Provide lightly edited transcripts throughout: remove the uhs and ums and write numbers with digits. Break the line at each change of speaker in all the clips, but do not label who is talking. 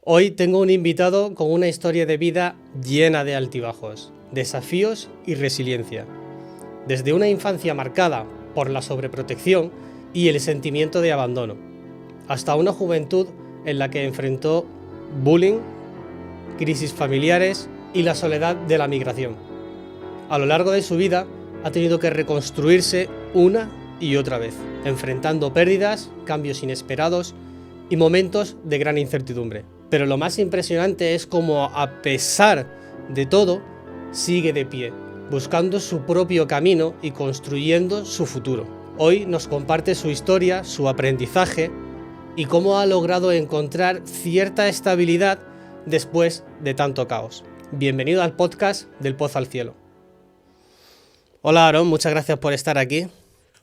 Hoy tengo un invitado con una historia de vida llena de altibajos, desafíos y resiliencia. Desde una infancia marcada por la sobreprotección y el sentimiento de abandono, hasta una juventud en la que enfrentó bullying, crisis familiares y la soledad de la migración. A lo largo de su vida ha tenido que reconstruirse una y otra vez, enfrentando pérdidas, cambios inesperados y momentos de gran incertidumbre. Pero lo más impresionante es cómo, a pesar de todo, sigue de pie, buscando su propio camino y construyendo su futuro. Hoy nos comparte su historia, su aprendizaje y cómo ha logrado encontrar cierta estabilidad después de tanto caos. Bienvenido al podcast del Pozo al Cielo. Hola Aaron, muchas gracias por estar aquí.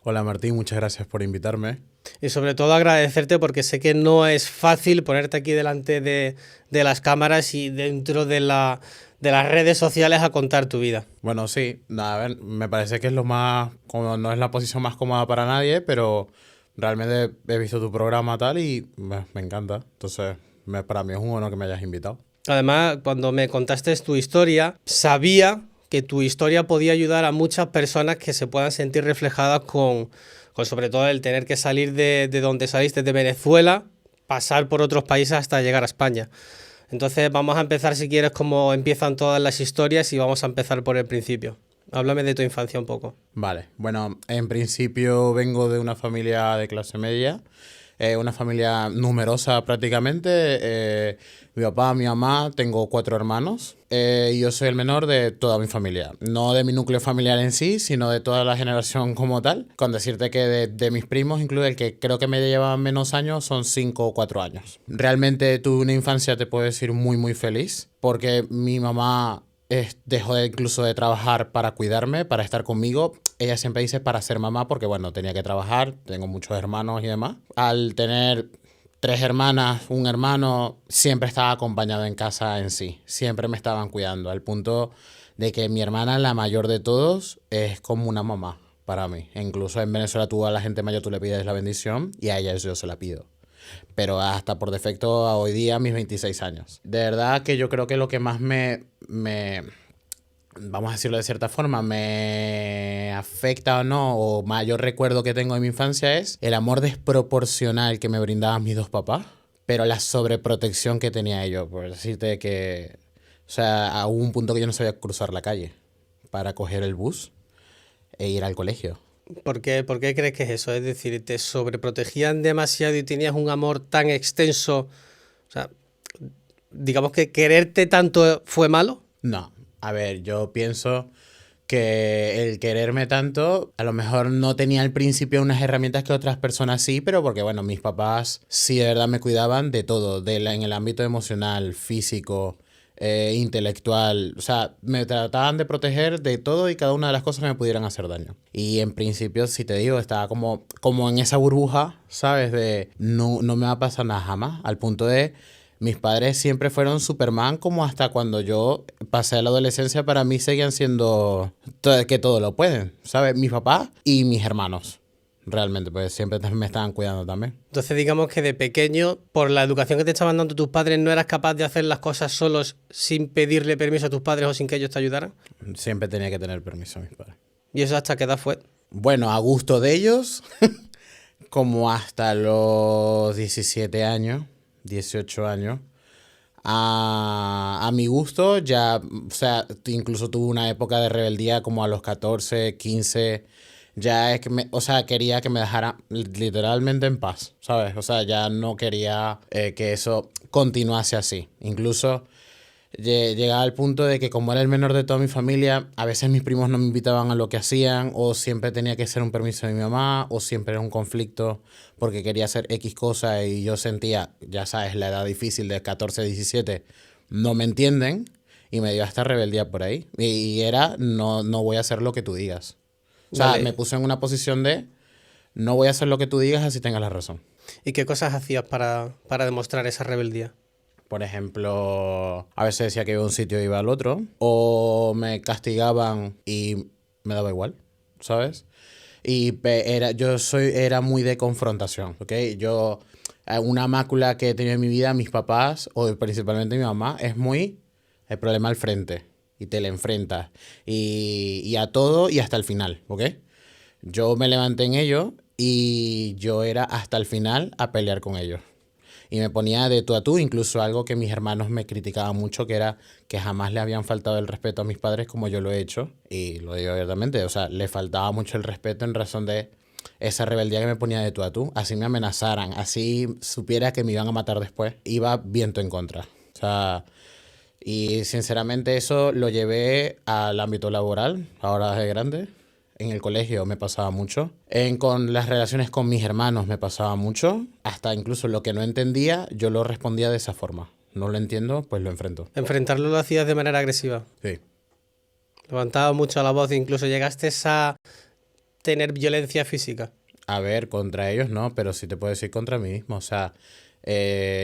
Hola Martín, muchas gracias por invitarme.
Y sobre todo agradecerte porque sé que no es fácil ponerte aquí delante de las cámaras y dentro de las redes sociales a contar tu vida.
Bueno, sí, a ver, me parece que es lo más, como no es la posición más cómoda para nadie, pero realmente he visto tu programa tal y me encanta. Entonces, para mí es un honor que me hayas invitado.
Además, cuando me contaste tu historia, sabía que tu historia podía ayudar a muchas personas que se puedan sentir reflejadas con sobre todo el tener que salir de donde saliste, de Venezuela, pasar por otros países hasta llegar a España. Entonces vamos a empezar, si quieres, como empiezan todas las historias y vamos a empezar por el principio. Háblame de tu infancia un poco.
Vale, bueno, en principio vengo de una familia de clase media, una familia numerosa prácticamente. Mi papá, mi mamá, tengo 4 hermanos. Yo soy el menor de toda mi familia. No de mi núcleo familiar en sí, sino de toda la generación como tal. Con decirte que de mis primos, incluso el que creo que me lleva menos años, son 5 o 4 años. Realmente tuve una infancia, te puedo decir, muy, muy feliz. Porque mi mamá dejó incluso de trabajar para cuidarme, para estar conmigo. Ella siempre dice para ser mamá porque, bueno, tenía que trabajar. Tengo muchos hermanos y demás. Al tener 3 hermanas, un hermano, siempre estaba acompañado en casa en sí. Siempre me estaban cuidando, al punto de que mi hermana, la mayor de todos, es como una mamá para mí. Incluso en Venezuela tú a la gente mayor tú le pides la bendición y a ella yo se la pido. Pero hasta por defecto a hoy día, a mis 26 años. De verdad que yo creo que lo que más vamos a decirlo de cierta forma, me afecta o no, o mayor recuerdo que tengo de mi infancia es el amor desproporcional que me brindaban mis 2 papás, pero la sobreprotección que tenía ellos, por decirte que, o sea, hubo un punto que yo no sabía cruzar la calle para coger el bus e ir al colegio.
¿Por qué crees que es eso? Es decir, ¿te sobreprotegían demasiado y tenías un amor tan extenso? O sea, digamos que quererte tanto fue malo.
No, a ver, yo pienso que el quererme tanto, a lo mejor no tenía al principio unas herramientas que otras personas sí, pero porque, bueno, mis papás sí de verdad me cuidaban de todo, en el ámbito emocional, físico, intelectual. O sea, me trataban de proteger de todo y cada una de las cosas que me pudieran hacer daño. Y en principio, si te digo, estaba como en esa burbuja, ¿sabes? De no me va a pasar nada jamás, al punto de mis padres siempre fueron Superman, como hasta cuando yo pasé a la adolescencia, para mí seguían siendo que todo lo pueden, ¿sabes? Mis papás y mis hermanos, realmente, pues siempre me estaban cuidando también.
Entonces digamos que de pequeño, por la educación que te estaban dando tus padres, no eras capaz de hacer las cosas solos sin pedirle permiso a tus padres o sin que ellos te ayudaran.
Siempre tenía que tener permiso a mis padres.
¿Y eso hasta qué edad fue?
Bueno, a gusto de ellos, como hasta los 17 años. 18 años. A mi gusto ya, o sea, incluso tuve una época de rebeldía como a los 14, 15. Ya es que o sea, quería que me dejara literalmente en paz, ¿sabes? O sea, ya no quería que eso continuase así. Incluso llegaba al punto de que como era el menor de toda mi familia, a veces mis primos no me invitaban a lo que hacían, o siempre tenía que ser un permiso de mi mamá, o siempre era un conflicto porque quería hacer X cosa y yo sentía, ya sabes, la edad difícil de 14, 17, no me entienden, y me dio esta rebeldía por ahí. Y era, no voy a hacer lo que tú digas. O sea,
Vale.
me puse en una posición de, no voy a hacer lo que tú digas así tengas la razón.
¿Y qué cosas hacías para demostrar esa rebeldía?
Por ejemplo, a veces decía que iba a un sitio y iba al otro. O me castigaban y me daba igual, ¿sabes? Y era muy de confrontación, ¿ok? Yo Una mácula que he tenido en mi vida, mis papás, o principalmente mi mamá, es muy el problema al frente. Y te le enfrentas. Y a todo y hasta el final, ¿ok? Yo me levanté en ello y yo era hasta el final a pelear con ellos. Y me ponía de tú a tú, incluso algo que mis hermanos me criticaban mucho, que era que jamás le habían faltado el respeto a mis padres como yo lo he hecho. Y lo digo abiertamente, o sea, le faltaba mucho el respeto en razón de esa rebeldía que me ponía de tú a tú. Así me amenazaran, así supiera que me iban a matar después. Iba viento en contra. O sea, y sinceramente eso lo llevé al ámbito laboral, ahora de grande. En el colegio me pasaba mucho. Con las relaciones con mis hermanos me pasaba mucho. Hasta incluso lo que no entendía, yo lo respondía de esa forma. No lo entiendo, pues lo enfrento.
Enfrentarlo lo hacías de manera agresiva.
Sí.
Levantaba mucho la voz, incluso llegaste a tener violencia física.
A ver, contra ellos no, pero sí te puedo decir contra mí mismo. O sea,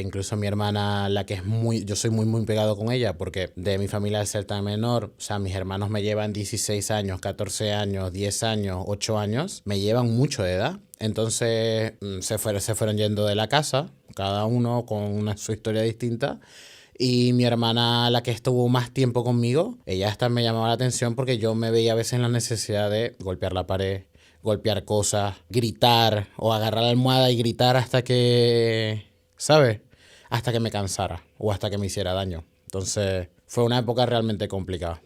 incluso mi hermana, la que es muy, yo soy muy pegado con ella, porque de mi familia al ser tan menor, o sea, mis hermanos me llevan 16 años, 14 años, 10 años, 8 años, me llevan mucho de edad. Entonces se fueron yendo de la casa, cada uno con su historia distinta. Y mi hermana, la que estuvo más tiempo conmigo, ella hasta me llamaba la atención porque yo me veía a veces en la necesidad de golpear la pared, golpear cosas, gritar o agarrar la almohada y gritar hasta que, ¿sabes? Hasta que me cansara o hasta que me hiciera daño. Entonces fue una época realmente complicada.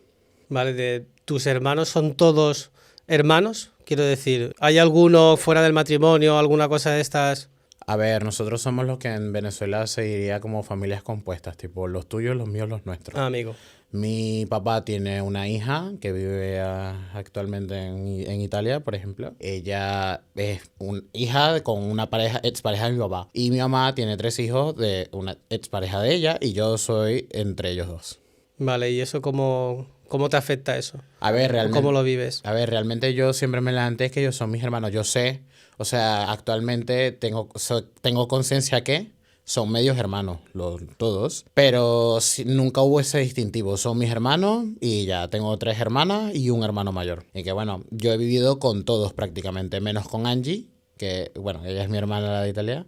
Vale, ¿tus hermanos son todos hermanos? Quiero decir, ¿hay alguno fuera del matrimonio, alguna cosa de estas?
A ver, nosotros somos los que en Venezuela se diría como familias compuestas, tipo los tuyos, los míos, los nuestros.
Ah, amigo.
Mi papá tiene una hija que vive actualmente en Italia, por ejemplo. Ella es una hija con una pareja, expareja de mi papá. Y mi mamá tiene 3 hijos de una expareja de ella y yo soy entre ellos dos.
Vale, ¿y eso cómo te afecta eso?
A ver,
¿O
realmente,
cómo lo vives?
a ver, realmente yo siempre me levanté que ellos son mis hermanos. Yo sé, o sea, actualmente tengo conciencia que son medios hermanos, todos, pero nunca hubo ese distintivo. Son mis hermanos y ya tengo 3 hermanas y un hermano mayor. Y que bueno, yo he vivido con todos prácticamente, menos con Angie, que bueno, ella es mi hermana la de Italia,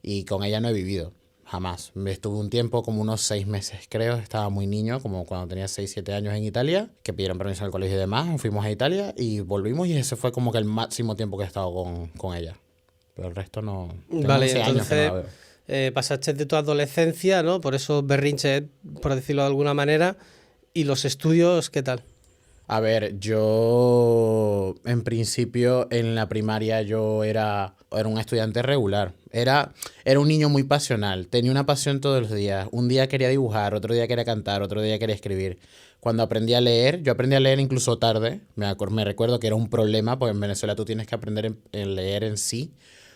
y con ella no he vivido. Jamás. Estuve un tiempo, como unos 6 meses, creo. Estaba muy niño, como cuando tenía 6, 7 años en Italia, que pidieron permiso en el colegio y demás. Fuimos a Italia y volvimos y ese fue como que el máximo tiempo que he estado con ella. Pero el resto no. Tengo
Vale,
11 años que no
entonces
la veo.
pasaste de tu adolescencia, ¿no? Por esos berrinches, por decirlo de alguna manera. ¿Y los estudios qué tal?
A ver, yo en principio en la primaria yo era un estudiante regular. Era un niño muy pasional. Tenía una pasión todos los días. Un día quería dibujar, otro día quería cantar, otro día quería escribir. Cuando aprendí a leer, yo aprendí a leer incluso tarde. Me recuerdo que era un problema, porque en Venezuela tú tienes que aprender en leer en sí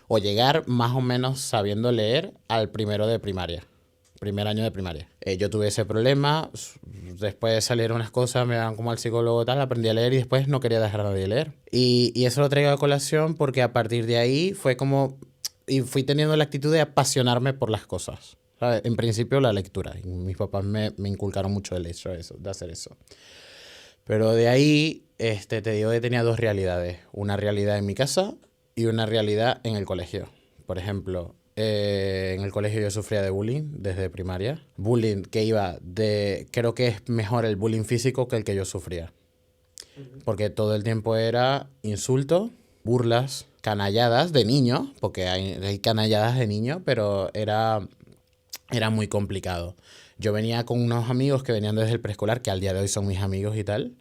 o llegar más o menos sabiendo leer al primero de primaria. Primer año de primaria. Yo tuve ese problema, después salieron unas cosas, me daban como al psicólogo y tal, aprendí a leer y después no quería dejar de leer. Y eso lo traigo a colación porque a partir de ahí fue como, y fui teniendo la actitud de apasionarme por las cosas. ¿Sabes? En principio la lectura, y mis papás me inculcaron mucho el hecho de hacer eso. Pero de ahí, te digo que tenía 2 realidades, una realidad en mi casa y una realidad en el colegio. Por ejemplo, en el colegio yo sufría de bullying desde primaria. Bullying que iba de... Creo que es mejor el bullying físico que el que yo sufría. Porque todo el tiempo era insulto, burlas, canalladas de niño, porque hay canalladas de niño, pero era muy complicado. Yo venía con unos amigos que venían desde el preescolar, que al día de hoy son mis amigos y tal.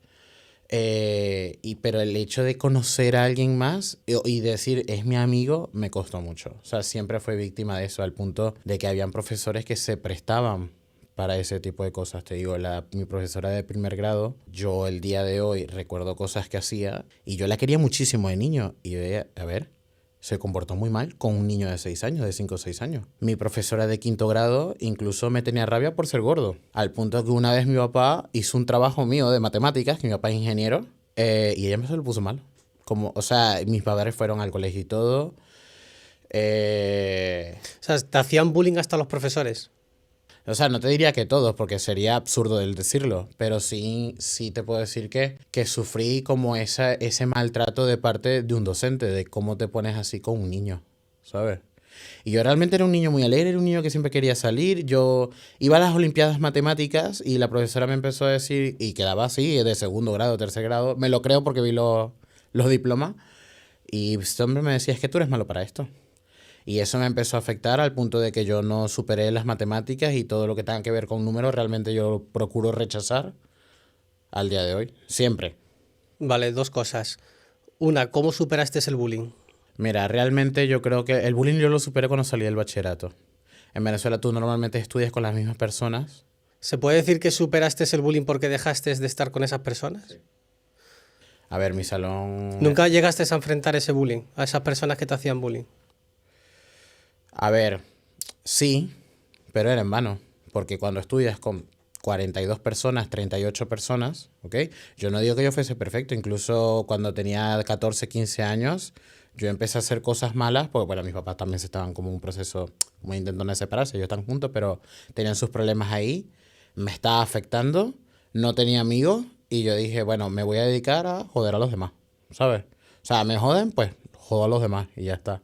Pero el hecho de conocer a alguien más y decir es mi amigo me costó mucho. O sea, siempre fui víctima de eso, al punto de que habían profesores que se prestaban para ese tipo de cosas. Te digo, mi profesora de primer grado, yo el día de hoy recuerdo cosas que hacía y yo la quería muchísimo de niño. Y veía, a ver, se comportó muy mal con un niño de 6 años, de 5 o 6 años. Mi profesora de quinto grado incluso me tenía rabia por ser gordo. Al punto que una vez mi papá hizo un trabajo mío de matemáticas, que mi papá es ingeniero, y ella me se lo puso mal. Como, o sea, mis padres fueron al colegio y todo.
O sea, te hacían bullying hasta los profesores.
O sea, no te diría que todos, porque sería absurdo el decirlo, pero sí te puedo decir que sufrí como ese maltrato de parte de un docente, de cómo te pones así con un niño, ¿sabes? Y yo realmente era un niño muy alegre, era un niño que siempre quería salir. Yo iba a las Olimpiadas Matemáticas y la profesora me empezó a decir, y quedaba así, de segundo grado, tercer grado. Me lo creo porque vi los diplomas. Y este hombre me decía, es que tú eres malo para esto. Y eso me empezó a afectar al punto de que yo no superé las matemáticas y todo lo que tenga que ver con números, realmente yo procuro rechazar al día de hoy. Siempre.
Vale, dos cosas. Una, ¿cómo superaste el bullying?
Mira, realmente yo creo que el bullying yo lo superé cuando salí del bachillerato. En Venezuela tú normalmente estudias con las mismas personas.
¿Se puede decir que superaste el bullying porque dejaste de estar con esas personas?
A ver, mi salón...
¿Nunca llegaste a enfrentar ese bullying, a esas personas que te hacían bullying?
A ver, sí, pero era en vano. Porque cuando estudias con 42 personas, 38 personas, ¿ok? Yo no digo que yo fuese perfecto. Incluso cuando tenía 14, 15 años, yo empecé a hacer cosas malas. Porque, bueno, mis papás también se estaban como en un proceso, muy intentando separarse. Ellos están juntos, pero tenían sus problemas ahí. Me estaba afectando. No tenía amigos. Y yo dije, bueno, me voy a dedicar a joder a los demás, ¿sabes? O sea, me joden, pues jodo a los demás y ya está.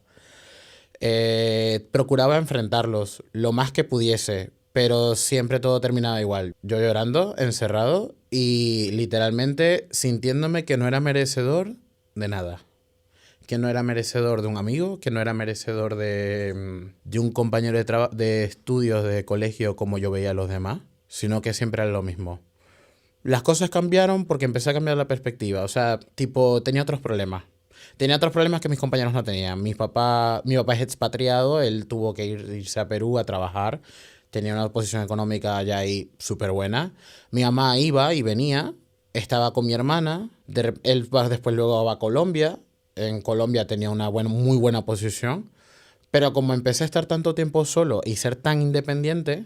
Procuraba enfrentarlos lo más que pudiese, pero siempre todo terminaba igual. Yo llorando, encerrado y literalmente sintiéndome que no era merecedor de nada. Que no era merecedor de un amigo, que no era merecedor de un compañero de estudios de colegio como yo veía a los demás, sino que siempre era lo mismo. Las cosas cambiaron porque empecé a cambiar la perspectiva. O sea, tipo, tenía otros problemas. Tenía otros problemas que mis compañeros no tenían. Mi papá es expatriado, él tuvo que irse a Perú a trabajar. Tenía una posición económica allá ahí súper buena. Mi mamá iba y venía, estaba con mi hermana. Después luego va a Colombia. En Colombia tenía una muy buena posición. Pero como empecé a estar tanto tiempo solo y ser tan independiente,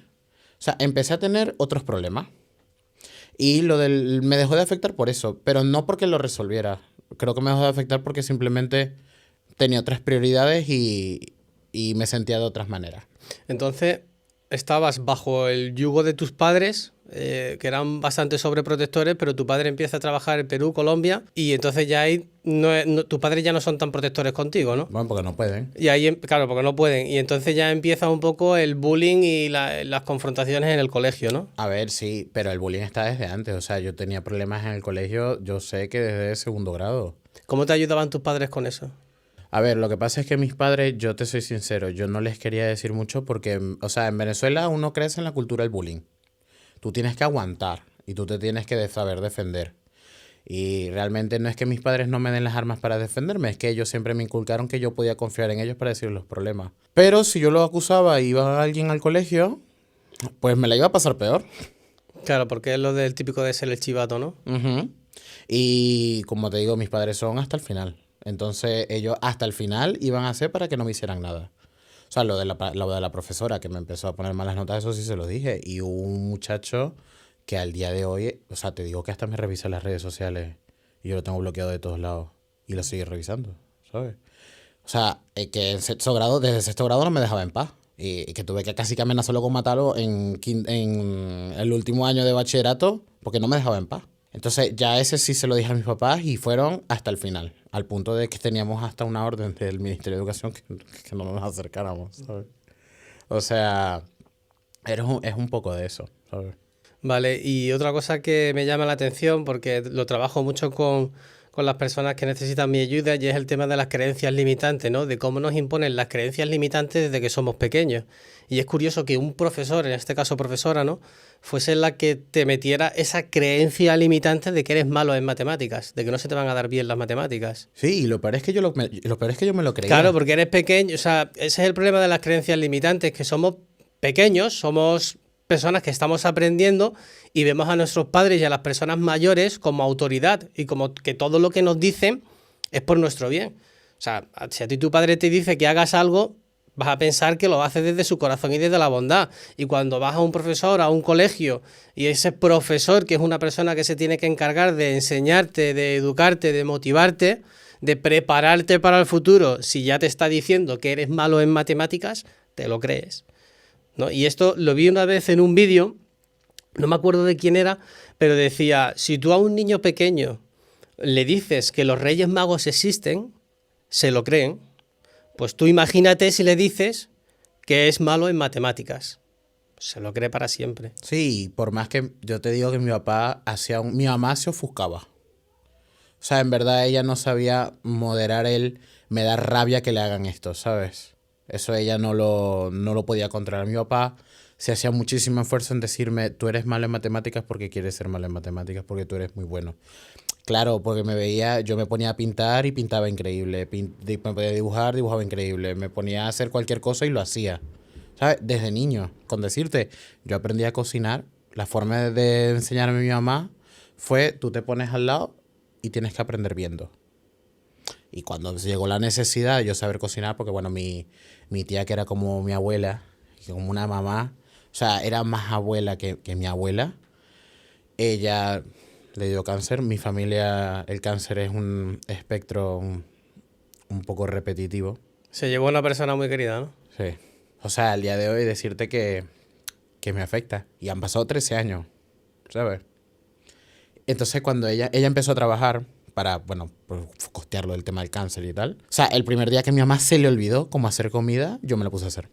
o sea, empecé a tener otros problemas. Y me dejó de afectar por eso, pero no porque lo resolviera. Creo que me dejó de afectar porque simplemente tenía otras prioridades y me sentía de otras maneras.
Entonces, estabas bajo el yugo de tus padres, que eran bastante sobreprotectores, pero tu padre empieza a trabajar en Perú, Colombia, y entonces ya ahí tus padres ya no son tan protectores contigo, ¿no?
Bueno, porque no pueden.
Y ahí, claro, porque no pueden. Y entonces ya empieza un poco el bullying y las confrontaciones en el colegio, ¿no?
A ver, sí, pero el bullying está desde antes. O sea, yo tenía problemas en el colegio, yo sé que desde segundo grado.
¿Cómo te ayudaban tus padres con eso?
A ver, lo que pasa es que mis padres, yo te soy sincero, yo no les quería decir mucho porque, o sea, en Venezuela uno crece en la cultura del bullying. Tú tienes que aguantar y tú te tienes que saber defender. Y realmente no es que mis padres no me den las armas para defenderme, es que ellos siempre me inculcaron que yo podía confiar en ellos para decirles los problemas. Pero si yo lo acusaba y iba alguien al colegio, pues me la iba a pasar peor.
Claro, porque es lo del típico de ser el chivato, ¿no?
Ujú. Y como te digo, mis padres son hasta el final. Entonces ellos hasta el final iban a hacer para que no me hicieran nada. O sea, lo de la profesora que me empezó a poner malas notas, eso sí se lo dije. Y hubo un muchacho que al día de hoy, o sea, te digo que hasta me revisa las redes sociales y yo lo tengo bloqueado de todos lados y lo sigue revisando, ¿sabes? O sea, desde sexto grado no me dejaba en paz. Y que tuve que casi que amenazarlo con matarlo en el último año de bachillerato porque no me dejaba en paz. Entonces ya ese sí se lo dije a mis papás y fueron hasta el final. Al punto de que teníamos hasta una orden del Ministerio de Educación que no nos acercáramos, ¿sabes? O sea, es un poco de eso, ¿sabes?
Vale, y otra cosa que me llama la atención, porque lo trabajo mucho con las personas que necesitan mi ayuda, y es el tema de las creencias limitantes, ¿no? De cómo nos imponen las creencias limitantes desde que somos pequeños. Y es curioso que un profesor, en este caso profesora, ¿no?, fuese la que te metiera esa creencia limitante de que eres malo en matemáticas, de que no se te van a dar bien las matemáticas.
Sí, y lo peor es que yo me lo creía.
Claro, porque eres pequeño, o sea, ese es el problema de las creencias limitantes, que somos pequeños, somos personas que estamos aprendiendo y vemos a nuestros padres y a las personas mayores como autoridad y como que todo lo que nos dicen es por nuestro bien. O sea, si a ti tu padre te dice que hagas algo, vas a pensar que lo hace desde su corazón y desde la bondad. Y cuando vas a un profesor, a un colegio, y ese profesor, que es una persona que se tiene que encargar de enseñarte, de educarte, de motivarte, de prepararte para el futuro, si ya te está diciendo que eres malo en matemáticas, te lo crees, ¿no? Y esto lo vi una vez en un vídeo, no me acuerdo de quién era, pero decía, si tú a un niño pequeño le dices que los Reyes Magos existen, se lo creen, Pues tú imagínate si le dices que es malo en matemáticas. Se lo cree para siempre.
Sí, por más que yo te digo que mi papá mi mamá se ofuscaba. O sea, en verdad ella no sabía moderar me da rabia que le hagan esto, ¿sabes? Eso ella no lo podía controlar. Mi papá se hacía muchísimo esfuerzo en decirme, tú eres malo en matemáticas porque quieres ser malo en matemáticas, porque tú eres muy bueno. Claro, porque me veía, yo me ponía a pintar y pintaba increíble. Me podía dibujar, dibujaba increíble. Me ponía a hacer cualquier cosa y lo hacía. ¿Sabes? Desde niño. Con decirte, yo aprendí a cocinar. La forma de enseñarme a mi mamá fue, tú te pones al lado y tienes que aprender viendo. Y cuando llegó la necesidad de yo saber cocinar, porque bueno, mi tía que era como mi abuela, como una mamá, o sea, era más abuela que mi abuela, ella le dio cáncer. Mi familia, el cáncer es un espectro un poco repetitivo.
Se llevó a una persona muy querida, ¿no?
Sí. O sea, al día de hoy decirte que me afecta. Y han pasado 13 años, ¿sabes? Entonces cuando ella empezó a trabajar para, bueno, pues, costearlo del tema del cáncer y tal. O sea, el primer día que a mi mamá se le olvidó cómo hacer comida, yo me la puse a hacer.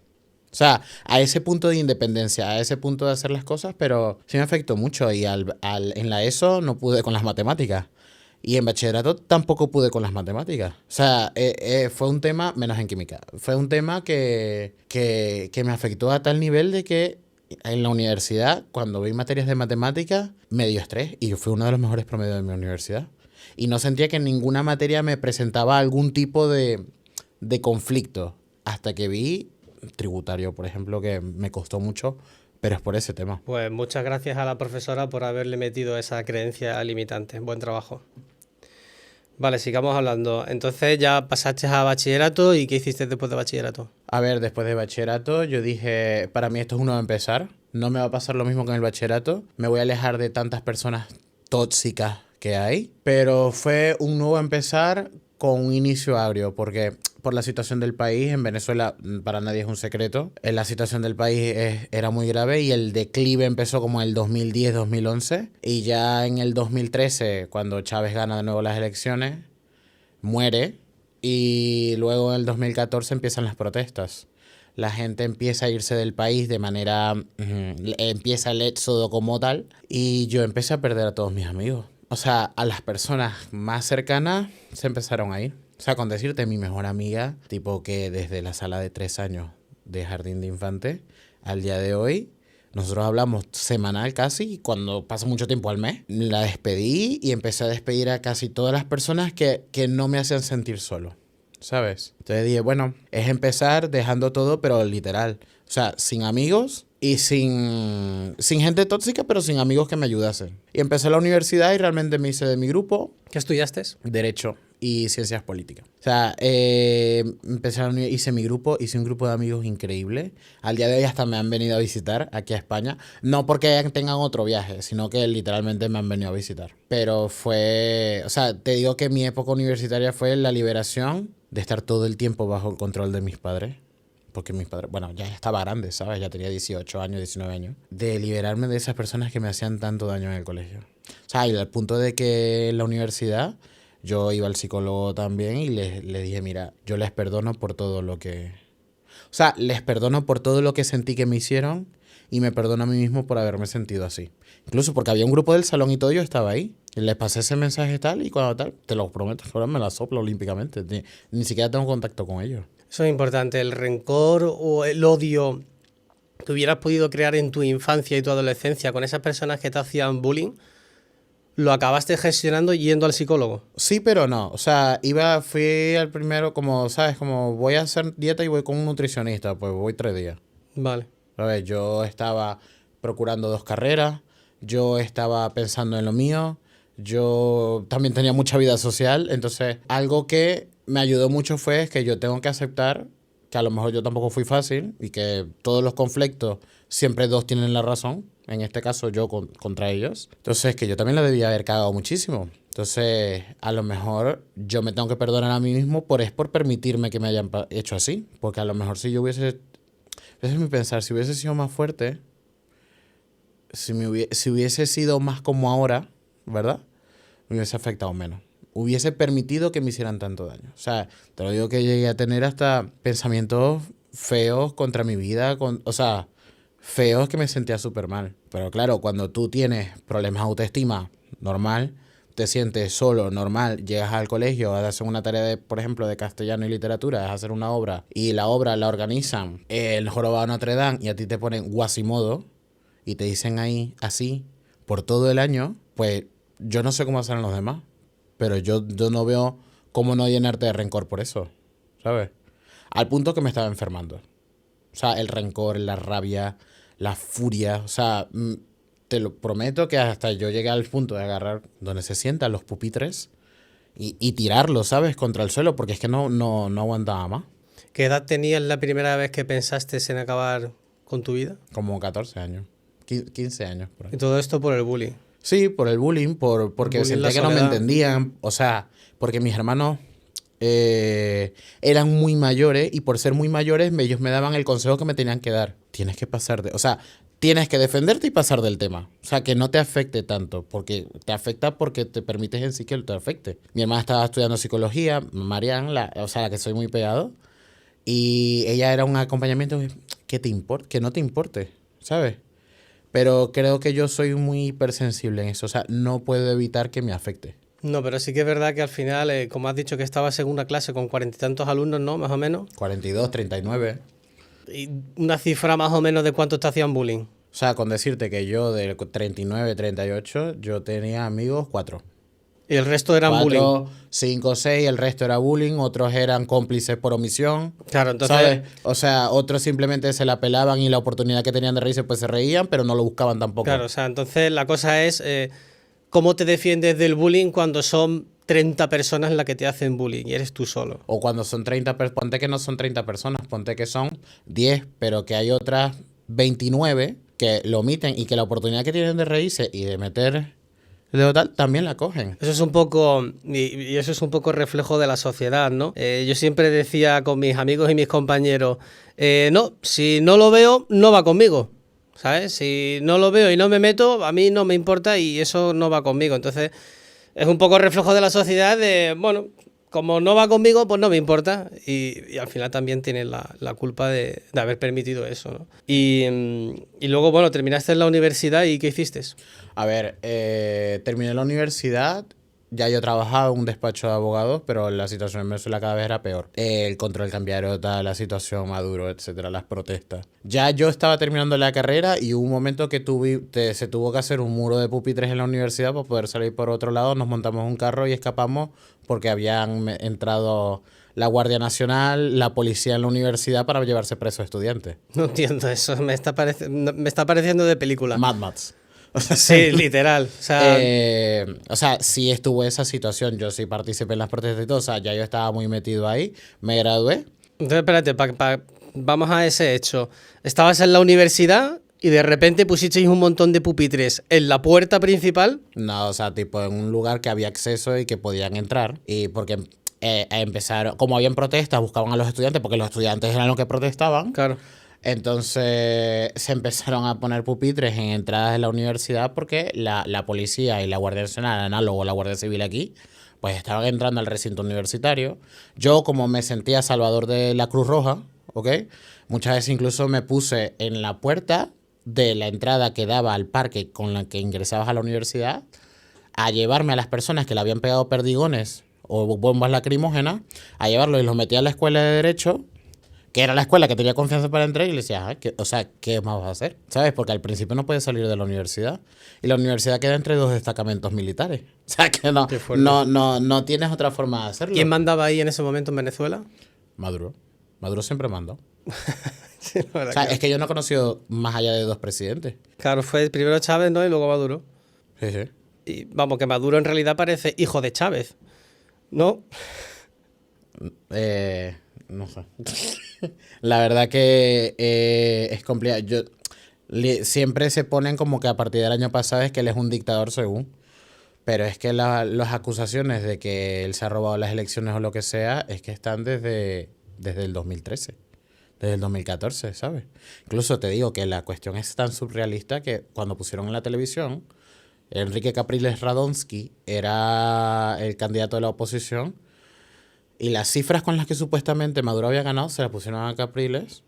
O sea, a ese punto de independencia, a ese punto de hacer las cosas, pero sí me afectó mucho. Y en la ESO no pude con las matemáticas. Y en bachillerato tampoco pude con las matemáticas. O sea, fue un tema, menos en química, fue un tema que me afectó a tal nivel de que en la universidad, cuando vi materias de matemáticas, me dio estrés. Y yo fui uno de los mejores promedios de mi universidad. Y no sentía que en ninguna materia me presentaba algún tipo de conflicto. Hasta que vi tributario, por ejemplo, que me costó mucho, pero es por ese tema.
Pues muchas gracias a la profesora por haberle metido esa creencia limitante. Buen trabajo. Vale, sigamos hablando. Entonces ya pasaste a bachillerato y ¿qué hiciste después de bachillerato?
A ver, después de bachillerato, yo dije, para mí esto es un nuevo empezar. No me va a pasar lo mismo que en el bachillerato. Me voy a alejar de tantas personas tóxicas que hay. Pero fue un nuevo empezar con un inicio agrio, porque por la situación del país, en Venezuela para nadie es un secreto, la situación del país era muy grave y el declive empezó como en el 2010-2011 y ya en el 2013, cuando Chávez gana de nuevo las elecciones, muere y luego en el 2014 empiezan las protestas. La gente empieza a irse del país de manera... empieza el éxodo como tal y yo empecé a perder a todos mis amigos. O sea, a las personas más cercanas se empezaron a ir. O sea, con decirte, mi mejor amiga, tipo que desde la sala de 3 años de jardín de infante al día de hoy, nosotros hablamos semanal casi, cuando pasa mucho tiempo al mes. La despedí y empecé a despedir a casi todas las personas que no me hacían sentir solo, ¿sabes? Entonces dije, bueno, es empezar dejando todo, pero literal. O sea, sin amigos y sin gente tóxica, pero sin amigos que me ayudasen. Y empecé la universidad y realmente me hice de mi grupo.
¿Qué estudiaste?
Derecho y ciencias políticas. O sea, hice mi grupo, hice un grupo de amigos increíble. Al día de hoy hasta me han venido a visitar aquí a España. No porque tengan otro viaje, sino que literalmente me han venido a visitar. Pero fue, o sea, te digo que mi época universitaria fue la liberación de estar todo el tiempo bajo el control de mis padres. Porque mis padres, bueno, ya estaba grande, ¿sabes? Ya tenía 18 años, 19 años. De liberarme de esas personas que me hacían tanto daño en el colegio. O sea, y al punto de que en la universidad yo iba al psicólogo también y le dije, mira, yo les perdono por todo lo que... O sea, les perdono por todo lo que sentí que me hicieron y me perdono a mí mismo por haberme sentido así. Incluso porque había un grupo del salón y todo, yo estaba ahí. Y les pasé ese mensaje tal y cuando tal, te lo prometo, ahora me la soplo olímpicamente. Ni siquiera tengo contacto con ellos.
Eso es importante, el rencor o el odio que hubieras podido crear en tu infancia y tu adolescencia con esas personas que te hacían bullying, lo acabaste gestionando yendo al psicólogo.
Sí, pero no. O sea, fui al primero, como, ¿sabes? Como voy a hacer dieta y voy con un nutricionista, pues voy 3 días.
Vale.
A ver, yo estaba procurando 2 carreras, yo estaba pensando en lo mío, yo también tenía mucha vida social, entonces algo que me ayudó mucho fue que yo tengo que aceptar que a lo mejor yo tampoco fui fácil y que todos los conflictos siempre 2 tienen la razón, en este caso yo contra ellos. Entonces que yo también la debía haber cagado muchísimo. Entonces a lo mejor yo me tengo que perdonar a mí mismo por permitirme que me hayan hecho así, porque a lo mejor si yo hubiese, ese es mi pensar, si hubiese sido más fuerte, si hubiese sido más como ahora, ¿verdad? Me hubiese afectado menos. hubiese permitido que me hicieran tanto daño. O sea, te lo digo que llegué a tener hasta pensamientos feos contra mi vida, o sea, feos que me sentía súper mal. Pero claro, cuando tú tienes problemas de autoestima, normal, te sientes solo, normal, llegas al colegio a hacer una tarea, de, por ejemplo, de castellano y literatura, es hacer una obra, y la obra la organizan el Jorobado de Notre Dame y a ti te ponen Guasimodo y te dicen ahí así por todo el año, pues yo no sé cómo hacen los demás, pero yo no veo cómo no llenarte de rencor por eso, ¿sabes? Al punto que me estaba enfermando. O sea, el rencor, la rabia, la furia, o sea, te lo prometo que hasta yo llegué al punto de agarrar donde se sientan los pupitres y tirarlos, ¿sabes? Contra el suelo, porque es que no aguantaba más.
¿Qué edad tenías la primera vez que pensaste en acabar con tu vida?
Como 14 años, 15 años por ahí.
Y todo esto por el bullying.
Sí, por el bullying, porque
El bullying,
sentía
la
que no me
soledad.
entendían, o sea, porque mis hermanos eran muy mayores y por ser muy mayores ellos me daban el consejo que me tenían que dar. Tienes que pasar o sea, tienes que defenderte y pasar del tema. O sea, que no te afecte tanto, porque te afecta porque te permites en sí que te afecte. Mi hermana estaba estudiando psicología, Marian, o sea, la que soy muy pegado, y ella era un acompañamiento que te importa, que no te importe, ¿sabes? Pero creo que yo soy muy hipersensible en eso, o sea, no puedo evitar que me afecte.
No, pero sí que es verdad que al final, como has dicho que estabas en una clase con 40 y tantos alumnos, ¿no? Más o menos.
42, 39.
Y una cifra más o menos de cuántos te hacían bullying.
O sea, con decirte que yo de 39, 38, yo tenía amigos 4.
Y el resto eran bullying.
4, 5, 6, el resto era bullying, otros eran cómplices por omisión.
Claro, entonces...
¿Sabes? O sea, otros simplemente se la pelaban y la oportunidad que tenían de reírse pues se reían, pero no lo buscaban tampoco.
Claro, o sea, entonces la cosa es cómo te defiendes del bullying cuando son 30 personas las que te hacen bullying y eres tú solo.
O cuando son 30, ponte que no son 30 personas, ponte que son 10, pero que hay otras 29 que lo omiten y que la oportunidad que tienen de reírse y de meter de tal también la cogen.
Eso es un poco, y eso es un poco reflejo de la sociedad, ¿no? Yo siempre decía con mis amigos y mis compañeros, no, si no lo veo, no va conmigo, ¿sabes? Si no lo veo y no me meto, a mí no me importa y eso no va conmigo. Entonces, es un poco reflejo de la sociedad de, bueno, como no va conmigo, pues no me importa. Y al final también tienes la culpa de haber permitido eso, ¿no? Y luego, bueno, terminaste en la universidad y ¿qué hiciste?
A ver, terminé la universidad, ya yo trabajaba en un despacho de abogados, pero la situación en Venezuela cada vez era peor. El control cambiario, tal, la situación Maduro, etcétera, las protestas. Ya yo estaba terminando la carrera y hubo un momento que se tuvo que hacer un muro de pupitres en la universidad para poder salir por otro lado. Nos montamos un carro y escapamos porque habían entrado la Guardia Nacional, la policía en la universidad para llevarse presos estudiantes.
No entiendo eso, me está pareciendo de película.
Mad Max.
O sea, sí, literal.
O sea, sí estuvo esa situación. Yo sí participé en las protestas y todo. O sea, ya yo estaba muy metido ahí. Me gradué.
Entonces, espérate, vamos a ese hecho. Estabas en la universidad y de repente pusisteis un montón de pupitres en la puerta principal.
No, o sea, tipo en un lugar que había acceso y que podían entrar. Y porque empezaron, como habían protestas, buscaban a los estudiantes, porque los estudiantes eran los que protestaban.
Claro.
Entonces se empezaron a poner pupitres en entradas de la universidad porque la policía y la Guardia Nacional, análogo a la Guardia Civil aquí, pues estaban entrando al recinto universitario. Yo, como me sentía salvador de la Cruz Roja, ¿ok? Muchas veces incluso me puse en la puerta de la entrada que daba al parque con la que ingresabas a la universidad a llevarme a las personas que le habían pegado perdigones o bombas lacrimógenas, a llevarlos y los metía a la escuela de Derecho, que era la escuela que tenía confianza para entrar, y le decía, o sea, ¿qué más vas a hacer? ¿Sabes? Porque al principio no puedes salir de la universidad. Y la universidad queda entre 2 destacamentos militares. O sea, que no tienes otra forma de hacerlo.
¿Quién mandaba ahí en ese momento en Venezuela?
Maduro. Maduro siempre mandó.
Sí,
O sea, es que yo no he conocido más allá de 2 presidentes.
Claro, fue primero Chávez, ¿no? Y luego Maduro.
Sí, sí.
Y vamos, que Maduro en realidad parece hijo de Chávez, ¿no?
No sé. La verdad que es complicado. Siempre se ponen como que a partir del año pasado es que él es un dictador según. Pero es que las acusaciones de que él se ha robado las elecciones o lo que sea, es que están desde el 2013. Desde el 2014, ¿sabes? Incluso te digo que la cuestión es tan surrealista que cuando pusieron en la televisión Enrique Capriles Radonsky era el candidato de la oposición y las cifras con las que supuestamente Maduro había ganado se las pusieron a Capriles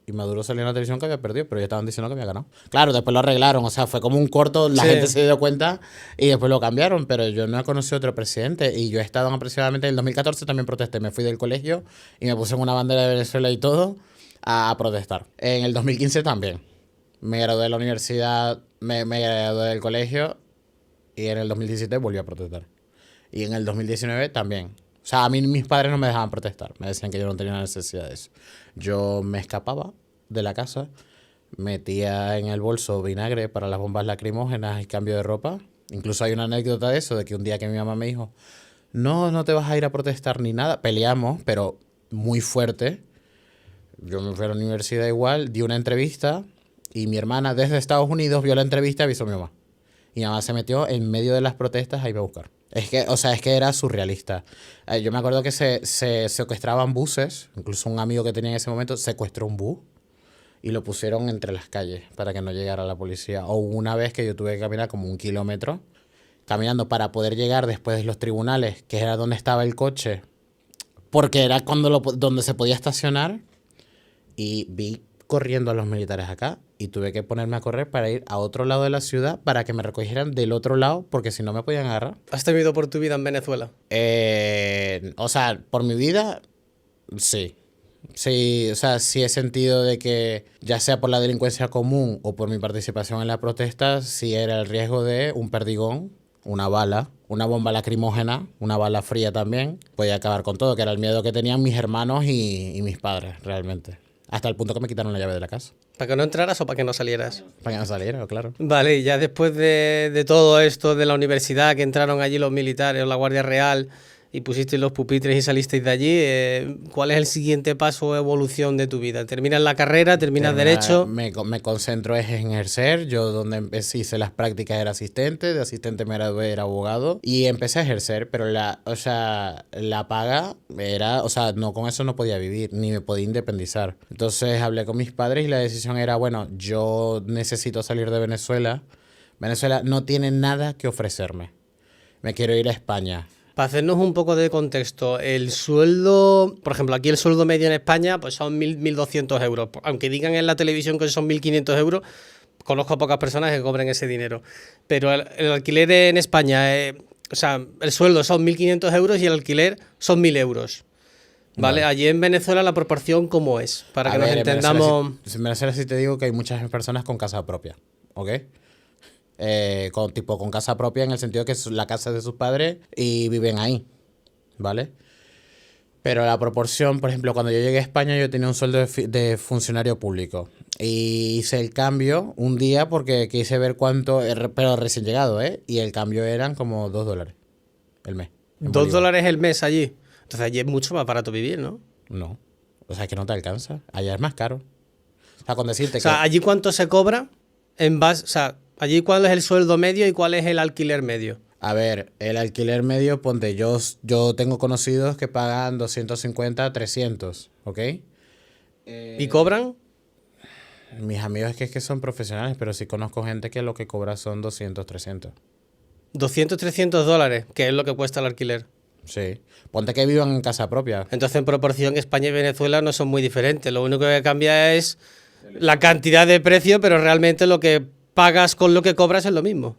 y Maduro salió en la televisión que había perdido, pero ya estaban diciendo que había ganado. Claro, después lo arreglaron, o sea, fue como un corto, la gente se dio cuenta y después lo cambiaron, pero yo no he conocido otro presidente y yo he estado aproximadamente en el 2014 también protesté, me fui del colegio y me puse en una bandera de Venezuela y todo a protestar. En el 2015 también. Me gradué de la universidad, me gradué del colegio y en el 2017 volví a protestar. Y en el 2019 también. O sea, a mí mis padres no me dejaban protestar. Me decían que yo no tenía necesidad de eso. Yo me escapaba de la casa, metía en el bolso vinagre para las bombas lacrimógenas y cambio de ropa. Incluso hay una anécdota de eso, de que un día que mi mamá me dijo, no te vas a ir a protestar ni nada. Peleamos, pero muy fuerte. Yo me fui a la universidad igual, di una entrevista y mi hermana desde Estados Unidos vio la entrevista y avisó a mi mamá. Y mi mamá se metió en medio de las protestas a irme a buscar. Es que era surrealista. Yo me acuerdo que se secuestraban buses. Incluso un amigo que tenía en ese momento secuestró un bus y lo pusieron entre las calles para que no llegara la policía. O una vez que yo tuve que caminar como 1 kilómetro caminando para poder llegar después de los tribunales, que era donde estaba el coche, porque era donde se podía estacionar, y vi corriendo a los militares acá y tuve que ponerme a correr para ir a otro lado de la ciudad para que me recogieran del otro lado porque si no me podían agarrar.
¿Has temido por tu vida en Venezuela?
O sea, por mi vida, sí. Sí, o sea, sí he sentido de que ya sea por la delincuencia común o por mi participación en la protesta, sí era el riesgo de un perdigón, una bala, una bomba lacrimógena, una bala fría también. Podía acabar con todo, que era el miedo que tenían mis hermanos y mis padres, realmente. Hasta el punto que me quitaron la llave de la casa.
¿Para que no entraras o para que no salieras?
Para que no saliera, claro.
Vale, y ya después de todo esto de la universidad, que entraron allí los militares o la Guardia Real y pusisteis los pupitres y salisteis de allí, ¿cuál es el siguiente paso o evolución de tu vida? ¿Terminas la carrera? ¿Terminas Derecho?
Me concentro en ejercer. Yo donde hice las prácticas era asistente, de asistente me gradué, era abogado y empecé a ejercer, pero la paga era, o sea, no, con eso no podía vivir, ni me podía independizar. Entonces hablé con mis padres y la decisión era, bueno, yo necesito salir de Venezuela. Venezuela no tiene nada que ofrecerme. Me quiero ir a España.
Para hacernos un poco de contexto, el sueldo, por ejemplo, aquí el sueldo medio en España pues son 1.200 euros. Aunque digan en la televisión que son 1.500 euros, conozco a pocas personas que cobren ese dinero. Pero el alquiler en España, o sea, el sueldo son 1.500 euros y el alquiler son 1.000 euros. ¿Vale? Allí en Venezuela la proporción, ¿cómo es? Para que nos entendamos.
En Venezuela sí te digo que hay muchas personas con casa propia, ¿ok? Con casa propia en el sentido que es la casa de sus padres y viven ahí, ¿vale? Pero la proporción, por ejemplo, cuando yo llegué a España yo tenía un sueldo de funcionario público y hice el cambio un día porque quise ver cuánto, pero recién llegado, y el cambio eran como $2 el mes.
$2 el mes allí. Entonces allí es mucho más barato vivir, ¿no?
No, o sea, que no te alcanza. Allá es más caro. O sea, con decirte
que... ¿allí cuánto se cobra en base, o sea, allí cuál es el sueldo medio y cuál es el alquiler medio?
A ver, el alquiler medio, ponte, yo tengo conocidos que pagan 250, 300, ¿ok?
¿Y cobran?
Mis amigos es que son profesionales, pero sí conozco gente que lo que cobra son 200, 300.
200, 300 dólares, que es lo que cuesta el alquiler.
Sí. Ponte que vivan en casa propia.
Entonces, en proporción, España y Venezuela no son muy diferentes. Lo único que cambia es la cantidad de precio, pero realmente lo que pagas con lo que cobras es lo mismo.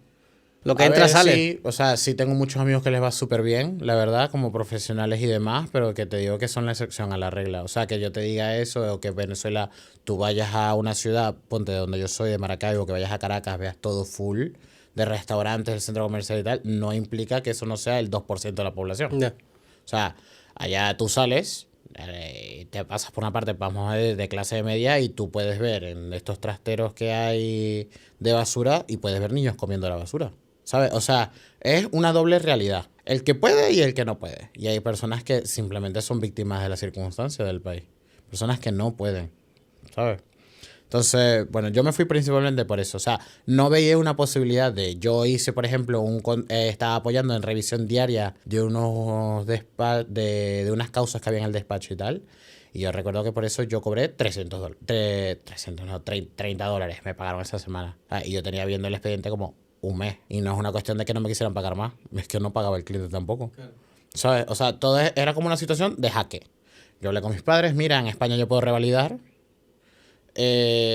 Lo que entra sale.
Sí, o sea, sí tengo muchos amigos que les va súper bien, la verdad, como profesionales y demás, pero que te digo que son la excepción a la regla. O sea, que yo te diga eso, o que en Venezuela tú vayas a una ciudad, ponte de donde yo soy, de Maracaibo, que vayas a Caracas, veas todo full de restaurantes, el centro comercial y tal, no implica que eso no sea el 2% de la población.
No.
O sea, allá tú sales, te pasas por una parte, vamos a ver, de clase media y tú puedes ver en estos trasteros que hay de basura y puedes ver niños comiendo la basura. ¿Sabes? O sea, es una doble realidad. El que puede y el que no puede. Y hay personas que simplemente son víctimas de las circunstancias del país. Personas que no pueden, ¿sabes? Entonces, bueno, yo me fui principalmente por eso. O sea, no veía una posibilidad de... Yo hice, por ejemplo, estaba apoyando en revisión diaria de de unas causas que había en el despacho y tal. Y yo recuerdo que por eso yo cobré $30 me pagaron esa semana. Y yo tenía viendo el expediente como un mes. Y no es una cuestión de que no me quisieran pagar más. Es que no pagaba el cliente tampoco. Claro. ¿Sabes? O sea, todo era como una situación de jaque. Yo hablé con mis padres, mira, en España yo puedo revalidar.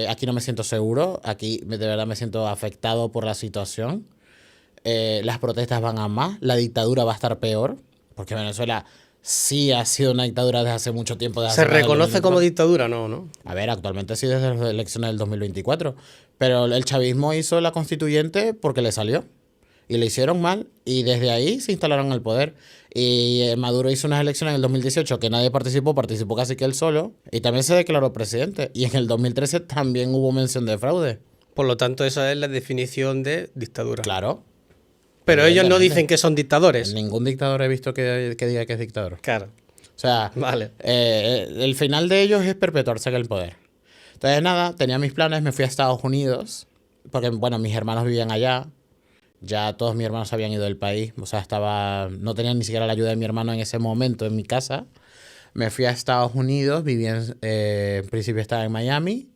Aquí no me siento seguro. Aquí de verdad me siento afectado por la situación. Las protestas van a más. La dictadura va a estar peor. Porque Venezuela sí ha sido una dictadura desde hace mucho tiempo.
¿Se reconoce como dictadura? No.
A ver, actualmente sí desde las elecciones del 2024. Pero el chavismo hizo la constituyente porque le salió. Y le hicieron mal. Y desde ahí se instalaron en el poder. Y Maduro hizo unas elecciones en el 2018 que nadie participó casi que él solo. Y también se declaró presidente. Y en el 2013 también hubo mención de fraude.
Por lo tanto, esa es la definición de dictadura.
Claro.
Pero ellos no dicen que son dictadores.
Ningún dictador he visto que diga que es dictador.
Claro.
O sea,
vale.
El final de ellos es perpetuarse en el poder. Entonces, nada, tenía mis planes, me fui a Estados Unidos. Porque, bueno, mis hermanos vivían allá. Ya todos mis hermanos habían ido del país. O sea, no tenían ni siquiera la ayuda de mi hermano en ese momento en mi casa. Me fui a Estados Unidos, en principio estaba en Miami.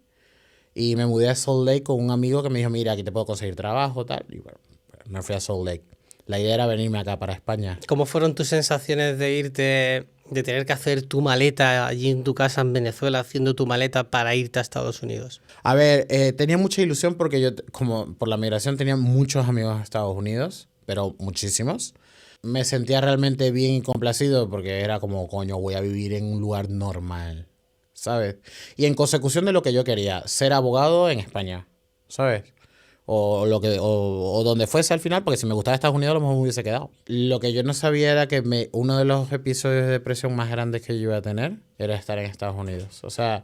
Y me mudé a Salt Lake con un amigo que me dijo, mira, aquí te puedo conseguir trabajo, tal. Y bueno, me fui a Salt Lake. La idea era venirme acá para España.
¿Cómo fueron tus sensaciones de irte, de tener que hacer tu maleta allí en tu casa en Venezuela, haciendo tu maleta para irte a Estados Unidos?
A ver, tenía mucha ilusión porque yo, como por la migración, tenía muchos amigos en Estados Unidos, pero muchísimos. Me sentía realmente bien y complacido porque era como, coño, voy a vivir en un lugar normal, ¿sabes? Y en consecución de lo que yo quería, ser abogado en España, ¿sabes? O donde fuese al final, porque si me gustaba Estados Unidos a lo mejor me hubiese quedado. Lo que yo no sabía era que uno de los episodios de depresión más grandes que yo iba a tener era estar en Estados Unidos. O sea,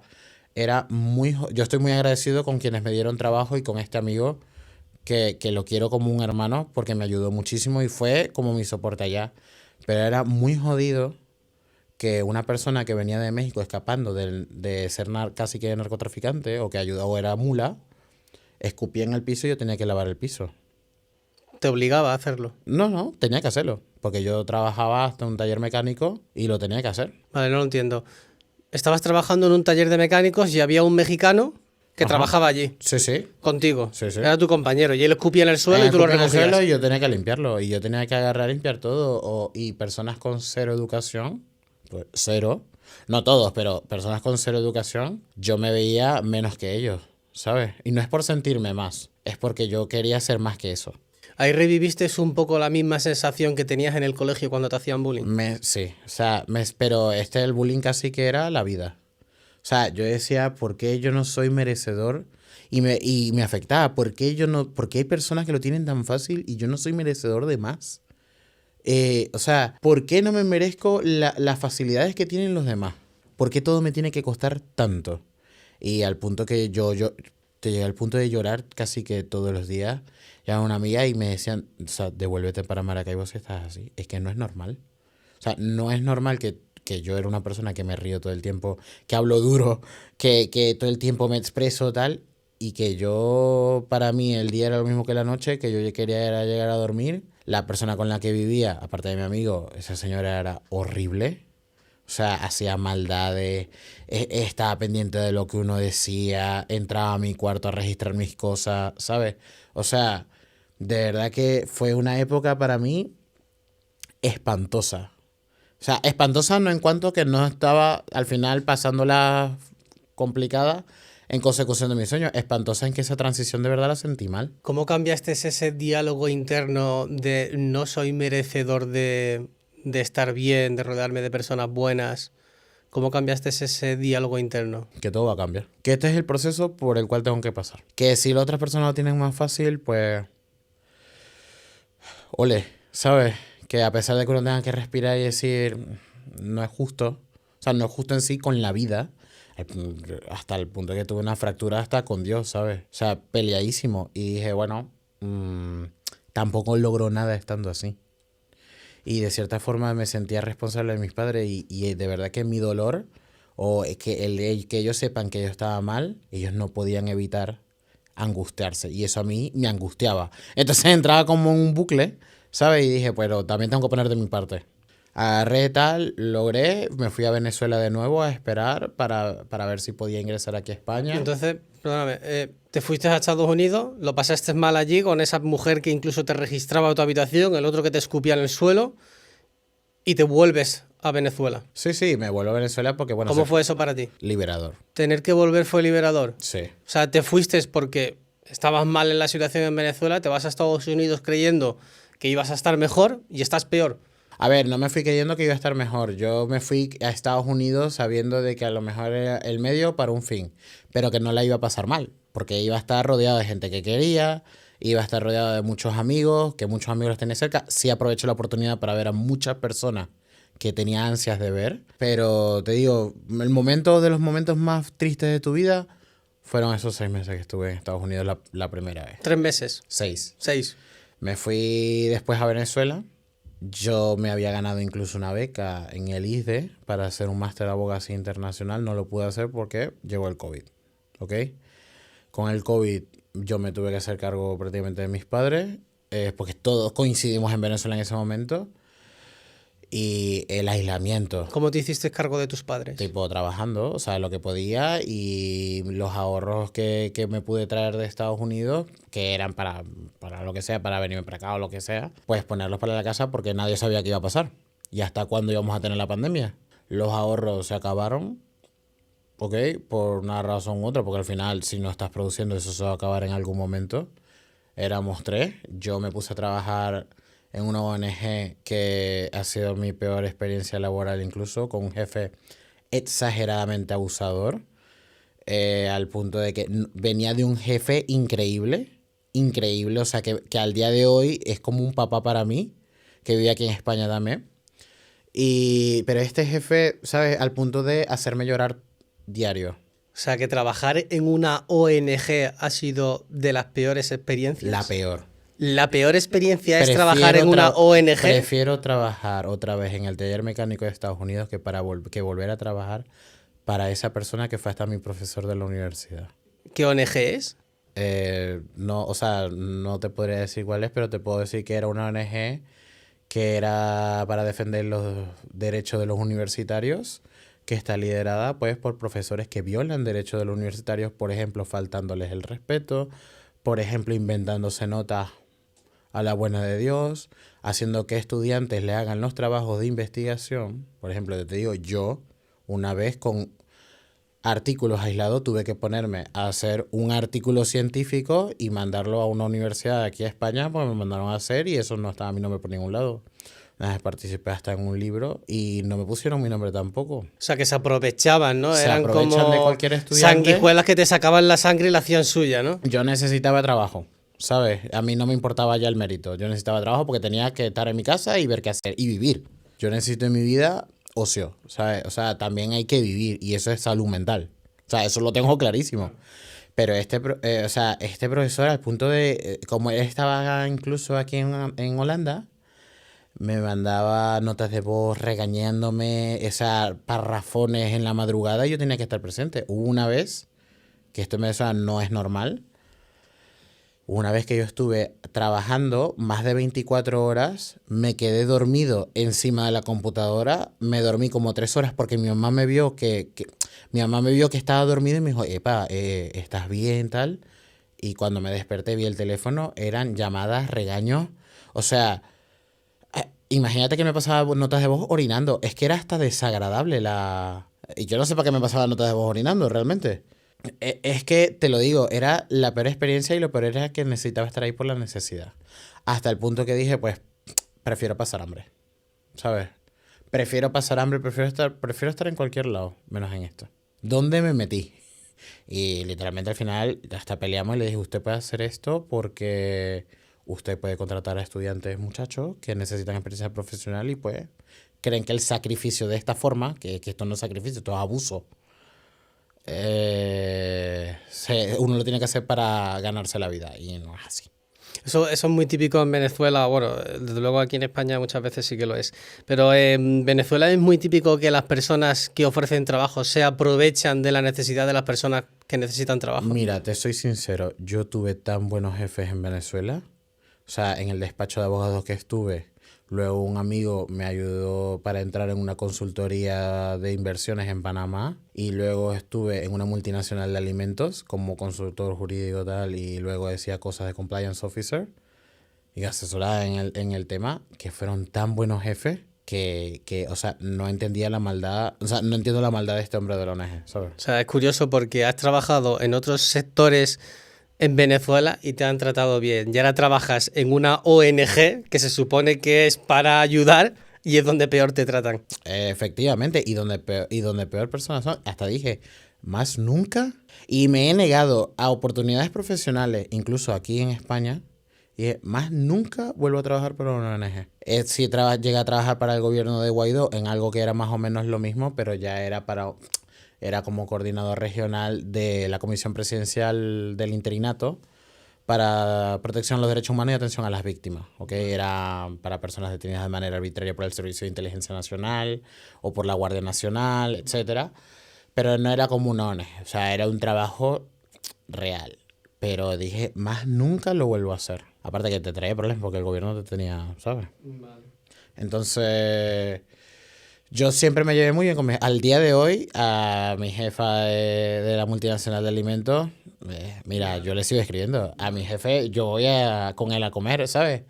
yo estoy muy agradecido con quienes me dieron trabajo y con este amigo que lo quiero como un hermano porque me ayudó muchísimo y fue como mi soporte allá. Pero era muy jodido que una persona que venía de México escapando de ser casi que narcotraficante o que ayudó o era mula, escupía en el piso y yo tenía que lavar el piso.
¿Te obligaba a hacerlo?
No, tenía que hacerlo. Porque yo trabajaba hasta un taller mecánico y lo tenía que hacer.
Vale, no lo entiendo. Estabas trabajando en un taller de mecánicos y había un mexicano que trabajaba allí.
Sí.
Contigo.
Sí.
Era tu compañero. Y él escupía en el suelo y tú lo recogías.
En el suelo y yo tenía que limpiarlo. Y yo tenía que agarrar a limpiar todo. Y personas con cero educación, pues cero. No todos, pero personas con cero educación, yo me veía menos que ellos, ¿sabes? Y no es por sentirme más, es porque yo quería ser más que eso.
Ahí reviviste un poco la misma sensación que tenías en el colegio cuando te hacían bullying.
Sí, o sea, pero el bullying casi que era la vida. O sea, yo decía, ¿por qué yo no soy merecedor? Y me afectaba, ¿por qué hay personas que lo tienen tan fácil y yo no soy merecedor de más? O sea, ¿por qué no me merezco las facilidades que tienen los demás? ¿Por qué todo me tiene que costar tanto? Y al punto que yo te llegué al punto de llorar casi que todos los días. Llamaba a una amiga y me decían, o sea, devuélvete para Maracaibo si estás así. Es que no es normal. O sea, no es normal que yo era una persona que me río todo el tiempo, que hablo duro, que todo el tiempo me expreso tal, y que yo, para mí, el día era lo mismo que la noche, que yo quería era llegar a dormir. La persona con la que vivía, aparte de mi amigo, esa señora era horrible. O sea, hacía maldades, estaba pendiente de lo que uno decía, entraba a mi cuarto a registrar mis cosas, ¿sabes? O sea, de verdad que fue una época para mí espantosa. O sea, espantosa no en cuanto que no estaba al final pasándola complicada en consecución de mis sueños. Espantosa en que esa transición de verdad la sentí mal.
¿Cómo cambiaste ese diálogo interno de no soy merecedor de estar bien, de rodearme de personas buenas? ¿Cómo cambiaste ese diálogo interno?
Que todo va a cambiar. Que este es el proceso por el cual tengo que pasar. Que si las otras personas lo tienen más fácil, pues... Ole, ¿sabes? Que a pesar de que uno tenga que respirar y decir, no es justo. O sea, no es justo en sí con la vida. Hasta el punto de que tuve una fractura hasta con Dios, ¿sabes? O sea, peleadísimo. Y dije, bueno, tampoco logro nada estando así. Y de cierta forma me sentía responsable de mis padres y de verdad que mi dolor o que ellos sepan que yo estaba mal, ellos no podían evitar angustiarse. Y eso a mí me angustiaba. Entonces entraba como en un bucle, ¿sabes? Y dije, pero también tengo que poner de mi parte. Agarré tal, logré, me fui a Venezuela de nuevo a esperar para ver si podía ingresar aquí a España.
Entonces, perdóname, Te fuiste a Estados Unidos, lo pasaste mal allí con esa mujer que incluso te registraba tu habitación, el otro que te escupía en el suelo, y te vuelves a Venezuela.
Sí, sí, me vuelvo a Venezuela porque, bueno,
¿Cómo fue eso para ti?
liberador.
Tener que volver fue liberador.
Sí.
O sea, te fuiste porque estabas mal en la situación en Venezuela, te vas a Estados Unidos creyendo que ibas a estar mejor y estás peor.
A ver, no me fui creyendo que iba a estar mejor. Yo me fui a Estados Unidos sabiendo de que a lo mejor era el medio para un fin, pero que no la iba a pasar mal, porque iba a estar rodeado de gente que quería, iba a estar rodeado de muchos amigos, que muchos amigos los tenía cerca. Sí aproveché la oportunidad para ver a muchas personas que tenía ansias de ver, pero te digo, el momento de los momentos más tristes de tu vida fueron esos 6 meses que estuve en Estados Unidos la primera vez.
3 meses.
6.
6.
Me fui después a Venezuela. Yo me había ganado incluso una beca en el ISDE para hacer un máster de abogacía internacional. No lo pude hacer porque llegó el COVID. ¿Ok? Con el COVID yo me tuve que hacer cargo prácticamente de mis padres, porque todos coincidimos en Venezuela en ese momento. Y el aislamiento.
¿Cómo te hiciste cargo de tus padres?
Tipo trabajando, o sea, lo que podía, y los ahorros que me pude traer de Estados Unidos, que eran para lo que sea, para venirme para acá o lo que sea, pues ponerlos para la casa porque nadie sabía qué iba a pasar. Y hasta cuándo íbamos a tener la pandemia. Los ahorros se acabaron, ¿ok? Por una razón u otra, porque al final si no estás produciendo eso se va a acabar en algún momento. Éramos 3, yo me puse a trabajar en una ONG que ha sido mi peor experiencia laboral, incluso con un jefe exageradamente abusador, al punto de que venía de un jefe increíble, o sea, que al día de hoy es como un papá para mí, que vive aquí en España también. Pero este jefe, ¿sabes? Al punto de hacerme llorar diario.
O sea, que trabajar en una ONG ha sido de las peores experiencias.
La peor.
La peor experiencia es trabajar en una ONG.
Prefiero trabajar otra vez en el taller mecánico de Estados Unidos que volver a trabajar para esa persona que fue hasta mi profesor de la universidad.
¿Qué ONG es?
No, o sea, no te podría decir cuál es, pero te puedo decir que era una ONG que era para defender los derechos de los universitarios, que está liderada pues por profesores que violan derechos de los universitarios, por ejemplo, faltándoles el respeto, por ejemplo, inventándose notas a la buena de Dios, haciendo que estudiantes le hagan los trabajos de investigación. Por ejemplo, te digo, yo una vez con artículos aislados tuve que ponerme a hacer un artículo científico y mandarlo a una universidad de aquí a España, pues me mandaron a hacer, y eso no estaba mi nombre por ningún lado. Una vez participé hasta en un libro y no me pusieron mi nombre tampoco.
O sea, que se aprovechaban, ¿no?
Se
Eran
aprovechan
como
de cualquier estudiante.
sanguijuelas que te sacaban la sangre y la hacían suya, ¿no?
Yo necesitaba trabajo, ¿sabes? A mí no me importaba ya el mérito. Yo necesitaba trabajo porque tenía que estar en mi casa y ver qué hacer y vivir. Yo necesito en mi vida ocio, ¿sabes? O sea, también hay que vivir, y eso es salud mental. O sea, eso lo tengo clarísimo. Pero este profesor, al punto de, como él estaba incluso aquí en Holanda, me mandaba notas de voz regañándome, esas parrafones en la madrugada, y yo tenía que estar presente. Hubo una vez, que esto no es normal, una vez que yo estuve trabajando más de 24 horas, me quedé dormido encima de la computadora, me dormí como 3 horas porque mi mamá me vio que estaba dormido y me dijo, epa, ¿estás bien, tal? Y cuando me desperté vi el teléfono, eran llamadas, regaños, o sea, imagínate que me pasaba notas de voz orinando, es que era hasta desagradable y yo no sé para qué me pasaba notas de voz orinando, realmente. Es que, te lo digo, era la peor experiencia, y lo peor era que necesitaba estar ahí por la necesidad. Hasta el punto que dije, pues, prefiero pasar hambre, ¿sabes? Prefiero pasar hambre, prefiero estar en cualquier lado, menos en esto. ¿Dónde me metí? Y literalmente al final hasta peleamos y le dije, usted puede hacer esto porque usted puede contratar a estudiantes muchachos que necesitan experiencia profesional y pues creen que el sacrificio de esta forma, que esto no es sacrificio, esto es abuso, uno lo tiene que hacer para ganarse la vida, y no es así.
Eso es muy típico en Venezuela. Bueno, desde luego aquí en España muchas veces sí que lo es. Pero en Venezuela es muy típico que las personas que ofrecen trabajo se aprovechan de la necesidad de las personas que necesitan trabajo.
Mira, te soy sincero, yo tuve tan buenos jefes en Venezuela. O sea, en el despacho de abogados que estuve, Luego un amigo me ayudó para entrar en una consultoría de inversiones en Panamá y luego estuve en una multinacional de alimentos como consultor jurídico tal y luego decía cosas de compliance officer y asesorada en el tema, que fueron tan buenos jefes o sea, no entendía la maldad, o sea, no entiendo la maldad de este hombre de la ONG, ¿sabes?
O sea, es curioso porque has trabajado en otros sectores en Venezuela y te han tratado bien. Y ahora trabajas en una ONG que se supone que es para ayudar y es donde peor te tratan.
Efectivamente, y donde peor personas son, hasta dije, más nunca. Y me he negado a oportunidades profesionales, incluso aquí en España, y dije, más nunca vuelvo a trabajar para una ONG. Sí llegué a trabajar para el gobierno de Guaidó en algo que era más o menos lo mismo, pero ya era como coordinador regional de la Comisión Presidencial del Interinato para protección de los derechos humanos y atención a las víctimas, ¿ok? Era para personas detenidas de manera arbitraria por el Servicio de Inteligencia Nacional o por la Guardia Nacional, etcétera. Pero no era como un ONG, o sea, era un trabajo real. Pero dije, más nunca lo vuelvo a hacer. Aparte que te traía problemas porque el gobierno te tenía, ¿sabes?
Vale.
Entonces, yo siempre me llevé muy bien con al día de hoy, a mi jefa de la multinacional de alimentos, mira, yo le sigo escribiendo. A mi jefe, yo voy con él a comer, ¿sabes?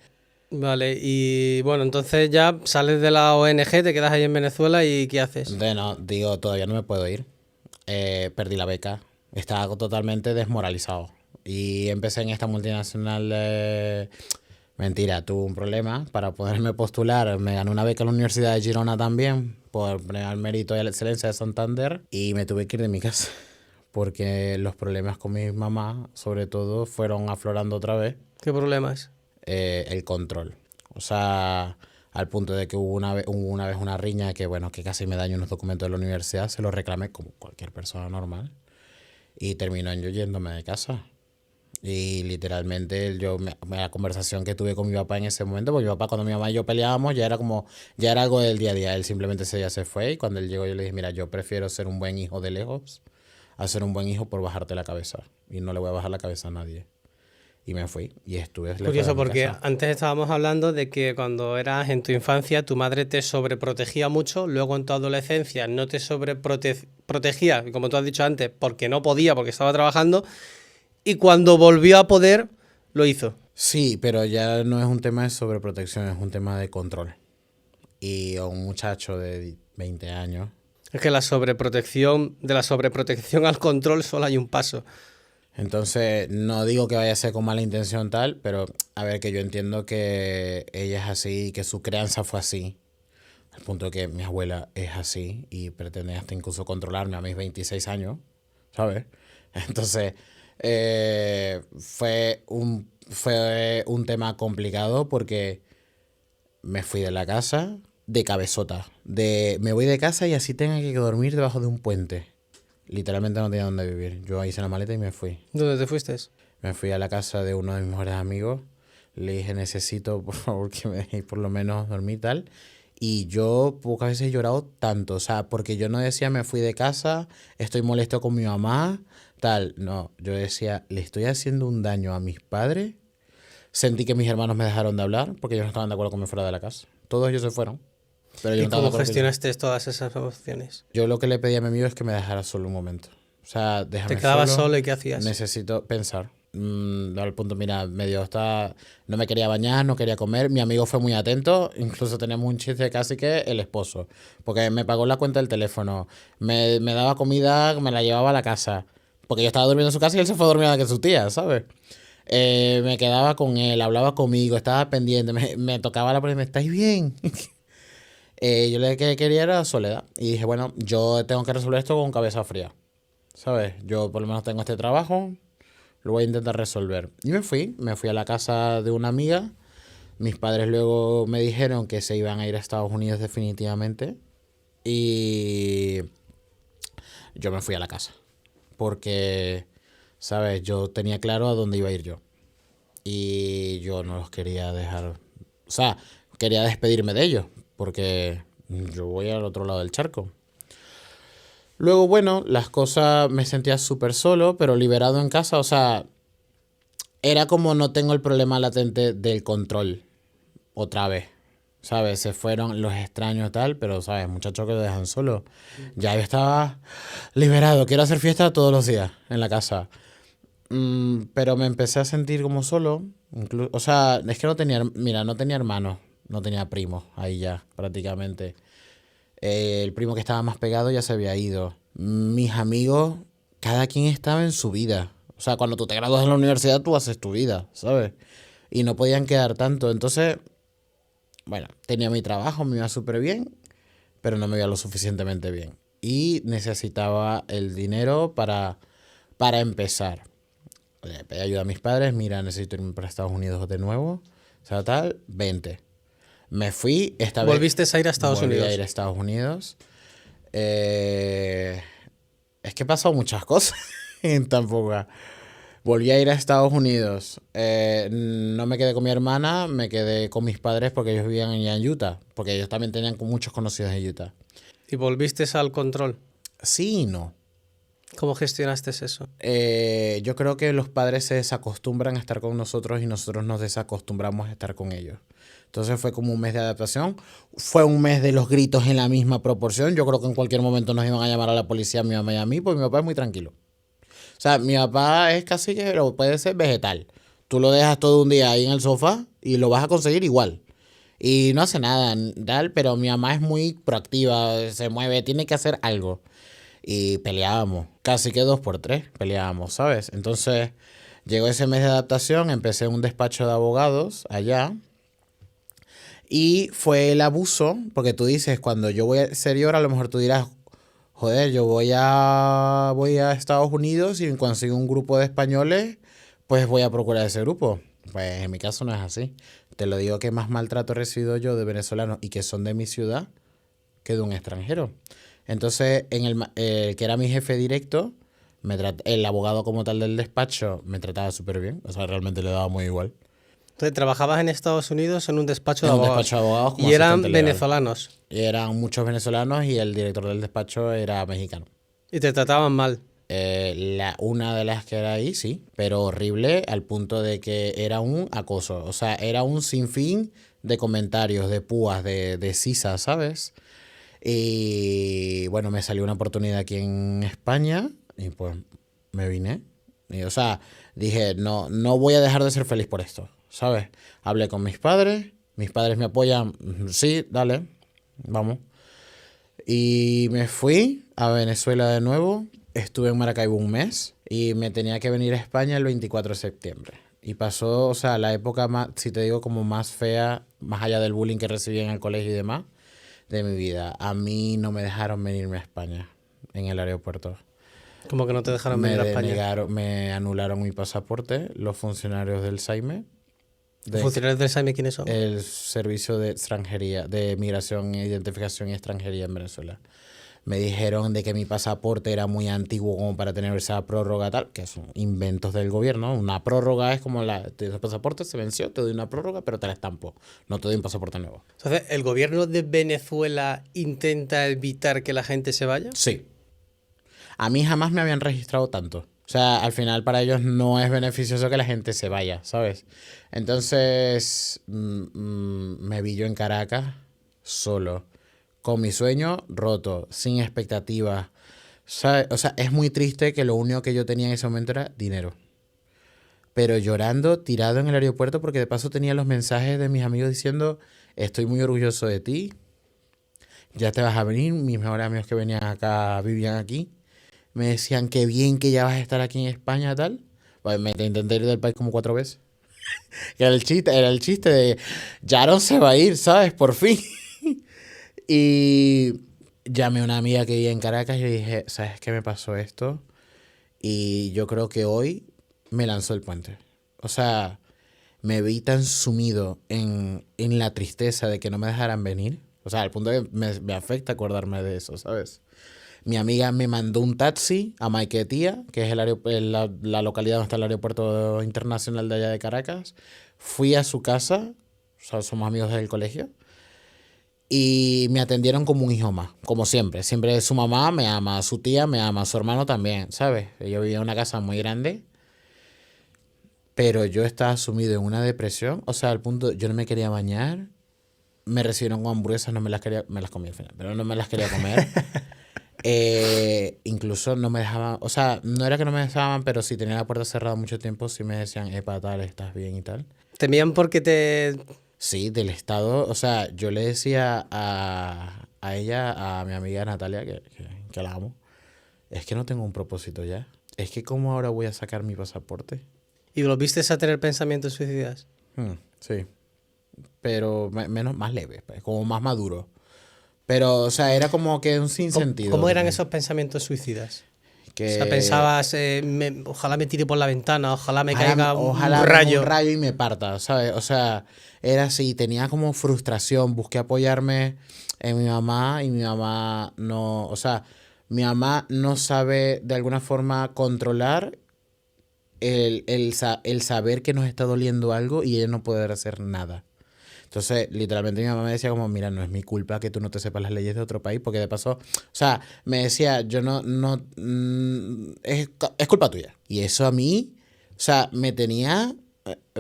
Vale, y bueno, entonces ya sales de la ONG, te quedas ahí en Venezuela y ¿qué haces?
No, digo, todavía no me puedo ir. Perdí la beca. Estaba totalmente desmoralizado. Y empecé en esta multinacional de... Mentira, tuve un problema para poderme postular. Me gané una beca en la Universidad de Girona también por el mérito y la excelencia de Santander y me tuve que ir de mi casa porque los problemas con mi mamá, sobre todo, fueron aflorando otra vez.
¿Qué problemas?
El control. O sea, al punto de que hubo una vez una riña que, bueno, que casi me dañó unos documentos de la universidad, se los reclamé como cualquier persona normal y terminó en yo yéndome de casa. Y literalmente la conversación que tuve con mi papá en ese momento, porque mi papá cuando mi mamá y yo peleábamos ya era algo del día a día, él simplemente ese día se fue y cuando él llegó yo le dije, mira, yo prefiero ser un buen hijo de lejos a ser un buen hijo por bajarte la cabeza y no le voy a bajar la cabeza a nadie. Y me fui y estuve lejos de
Curioso
mi
porque
casa.
antes estábamos hablando de que cuando eras en tu infancia tu madre te sobreprotegía mucho, luego en tu adolescencia no te sobreprotegía, como tú has dicho antes, porque no podía, porque estaba trabajando, y cuando volvió a poder, lo hizo.
Sí, pero ya no es un tema de sobreprotección, es un tema de control. Y a un muchacho de 20 años.
Es que de la sobreprotección al control solo hay un paso.
Entonces, no digo que vaya a ser con mala intención tal, pero a ver, que yo entiendo que ella es así, que su crianza fue así. Al punto de que mi abuela es así y pretende hasta incluso controlarme a mis 26 años, ¿sabes? Entonces, fue un tema complicado porque me fui de la casa de cabezota. Me voy de casa y así tenga que dormir debajo de un puente. Literalmente no tenía dónde vivir. Yo hice la maleta y me fui.
¿Dónde te fuiste?
Me fui a la casa de uno de mis mejores amigos. Le dije, necesito, por favor, que me dejéis por lo menos dormir y tal. Y yo pocas veces he llorado tanto. O sea, porque yo no decía, me fui de casa, estoy molesto con mi mamá, tal. No, yo decía, le estoy haciendo un daño a mis padres. Sentí que mis hermanos me dejaron de hablar porque ellos no estaban de acuerdo con que me fuera de la casa. Todos ellos se fueron. Pero yo
¿Y
no estaba de
cómo
acuerdo
gestionaste todas esas emociones?
Yo lo que le pedí a mi amigo es que me dejara solo un momento. O sea, déjame
¿Te quedabas
solo.
solo y qué hacías?
Necesito pensar. Al punto, mira, no me quería bañar, no quería comer. Mi amigo fue muy atento. Incluso teníamos un chiste casi que el esposo. Porque me pagó la cuenta del teléfono. Me daba comida, me la llevaba a la casa. Porque yo estaba durmiendo en su casa y él se fue a dormir a la que su tía, ¿sabes? Me quedaba con él, hablaba conmigo, estaba pendiente. Me tocaba la puerta y me, ¿estáis bien? Yo lo que quería era soledad. Y dije, bueno, yo tengo que resolver esto con cabeza fría. ¿Sabes? Yo por lo menos tengo este trabajo, lo voy a intentar resolver. Y me fui a la casa de una amiga. Mis padres luego me dijeron que se iban a ir a Estados Unidos definitivamente. Y yo me fui a la casa. Porque, ¿sabes? Yo tenía claro a dónde iba a ir yo. Y yo no los quería dejar. O sea, quería despedirme de ellos. Porque yo voy al otro lado del charco. Luego, bueno, las cosas me sentía súper solo, pero liberado en casa. O sea, era como no tengo el problema latente del control otra vez. ¿sabes? Se fueron los extraños tal, pero, ¿sabes? Muchachos que lo dejan solo. Ya yo estaba liberado, quiero hacer fiesta todos los días en la casa. Pero me empecé a sentir como solo. O sea, es que no tenía, mira, no tenía hermanos, no tenía primos ahí ya, prácticamente. El primo que estaba más pegado ya se había ido. Mis amigos, cada quien estaba en su vida. O sea, cuando tú te gradúas de la universidad, tú haces tu vida, ¿sabes? Y no podían quedar tanto. Entonces, bueno, tenía mi trabajo, me iba súper bien, pero no me iba lo suficientemente bien. Y necesitaba el dinero para empezar. Le pedí ayuda a mis padres, mira, necesito irme para Estados Unidos de nuevo. O sea, tal, 20. Me fui, esta vez
Volviste a ir a Estados
volví a
Unidos.
ir a Estados Unidos. Eh, es que he pasado muchas cosas en tan poca. Volví a ir a Estados Unidos. No me quedé con mi hermana, me quedé con mis padres porque ellos vivían allá en Utah. Porque ellos también tenían muchos conocidos en Utah.
Y volviste al control.
Sí y no.
¿Cómo gestionaste eso?
Yo creo que los padres se desacostumbran a estar con nosotros y nosotros nos desacostumbramos a estar con ellos. Entonces fue como un mes de adaptación. Fue un mes de los gritos en la misma proporción. Yo creo que en cualquier momento nos iban a llamar a la policía, a mi mamá y a mí, porque mi papá es muy tranquilo. O sea, mi papá es casi que lo puede ser vegetal. Tú lo dejas todo un día ahí en el sofá y lo vas a conseguir igual. Y no hace nada, tal, pero mi mamá es muy proactiva, se mueve, tiene que hacer algo. Y peleábamos, casi que 2 por 3 peleábamos, ¿sabes? Entonces llegó ese mes de adaptación, empecé un despacho de abogados allá. Y fue el abuso, porque tú dices, cuando yo voy a exterior, a lo mejor tú dirás, joder, yo voy a Estados Unidos y consigo un grupo de españoles, pues voy a procurar ese grupo. Pues en mi caso no es así. Te lo digo que más maltrato he recibido yo de venezolanos y que son de mi ciudad que de un extranjero. Entonces, que era mi jefe directo, el abogado como tal del despacho, me trataba súper bien. O sea, realmente le daba muy igual.
Entonces, trabajabas en Estados Unidos en un despacho de
En un
abogados.
despacho de abogados como
Y eran
asistente legal.
venezolanos.
Y eran muchos venezolanos y el director del despacho era mexicano.
Y te trataban mal.
Una de las que era ahí, sí, pero horrible al punto de que era un acoso. O sea, era un sinfín de comentarios, de púas, de sisa, ¿sabes? Y bueno, me salió una oportunidad aquí en España y pues me vine. Y, o sea, dije, no, no voy a dejar de ser feliz por esto, ¿sabes? Hablé con mis padres me apoyan, sí, dale, vamos. Y me fui a Venezuela de nuevo, estuve en Maracaibo un mes y me tenía que venir a España el 24 de septiembre. Y pasó, o sea, la época más, si te digo, como más fea, más allá del bullying que recibí en el colegio y demás, de mi vida. A mí no me dejaron venirme a España en el aeropuerto.
Como que no te dejaron
Me
venir a España.
denegaron, me anularon mi pasaporte los funcionarios del SAIME,
¿Los funcionarios del SAIME quiénes son?
el Servicio de Extranjería, de Migración, Identificación y Extranjería en Venezuela. Me dijeron de que mi pasaporte era muy antiguo como para tener esa prórroga tal, que son inventos del gobierno. Una prórroga es como tu pasaporte se venció, te doy una prórroga, pero te la estampo. No te doy un pasaporte nuevo.
Entonces, ¿el gobierno de Venezuela intenta evitar que la gente se vaya?
Sí. A mí jamás me habían registrado tanto. O sea, al final para ellos no es beneficioso que la gente se vaya, ¿sabes? Entonces, me vi yo en Caracas solo, con mi sueño roto, sin expectativas. O sea, es muy triste que lo único que yo tenía en ese momento era dinero. Pero llorando, tirado en el aeropuerto, porque de paso tenía los mensajes de mis amigos diciendo, estoy muy orgulloso de ti, ya te vas a venir. Mis mejores amigos que venían acá, vivían aquí, me decían, qué bien que ya vas a estar aquí en España, tal. Pues me intenté ir del país como 4 veces. Era el chiste de, Yaron se va a ir, ¿sabes? Por fin. Y llamé a una amiga que vivía en Caracas y le dije, ¿sabes qué me pasó esto? Y yo creo que hoy me lanzó el puente. O sea, me vi tan sumido en la tristeza de que no me dejaran venir. O sea, al punto de que me afecta acordarme de eso, ¿sabes? Mi amiga me mandó un taxi a Maiquetía, que es la localidad donde está el aeropuerto internacional de allá de Caracas. Fui a su casa, o sea, somos amigos del colegio, y me atendieron como un hijo más, como siempre. Siempre su mamá me ama, su tía me ama, su hermano también, ¿sabes? Yo vivía en una casa muy grande, pero yo estaba sumido en una depresión, o sea, al punto, yo no me quería bañar, Me recibieron con hamburguesas, no me las quería, me las comí al final, pero no me las quería comer. Incluso no me dejaban, o sea, no era que no me dejaban, pero si tenía la puerta cerrada mucho tiempo, sí me decían, epa, tal, estás bien y tal.
Temían porque te...
Sí, del Estado, o sea, yo le decía a ella, a mi amiga Natalia, que la amo, es que no tengo un propósito ya. Es que ¿cómo ahora voy a sacar mi pasaporte?
¿Y volviste a tener pensamientos suicidas?
Sí, pero menos, más leve, pues, como más maduro. Pero, o sea, era como que un sinsentido.
¿Cómo eran esos pensamientos suicidas?
Que
O sea, pensabas, ojalá me tire por la ventana, ojalá me
ojalá,
caiga
ojalá
un
venga
rayo.
un rayo y me parta, ¿sabes? O sea, era así, tenía como frustración, busqué apoyarme en mi mamá y mi mamá no, o sea, mi mamá no sabe de alguna forma controlar el saber que nos está doliendo algo y ella no poder hacer nada. Entonces, literalmente mi mamá me decía como, mira, no es mi culpa que tú no te sepas las leyes de otro país, porque de paso, o sea, me decía, yo es culpa tuya. Y eso a mí, o sea, me tenía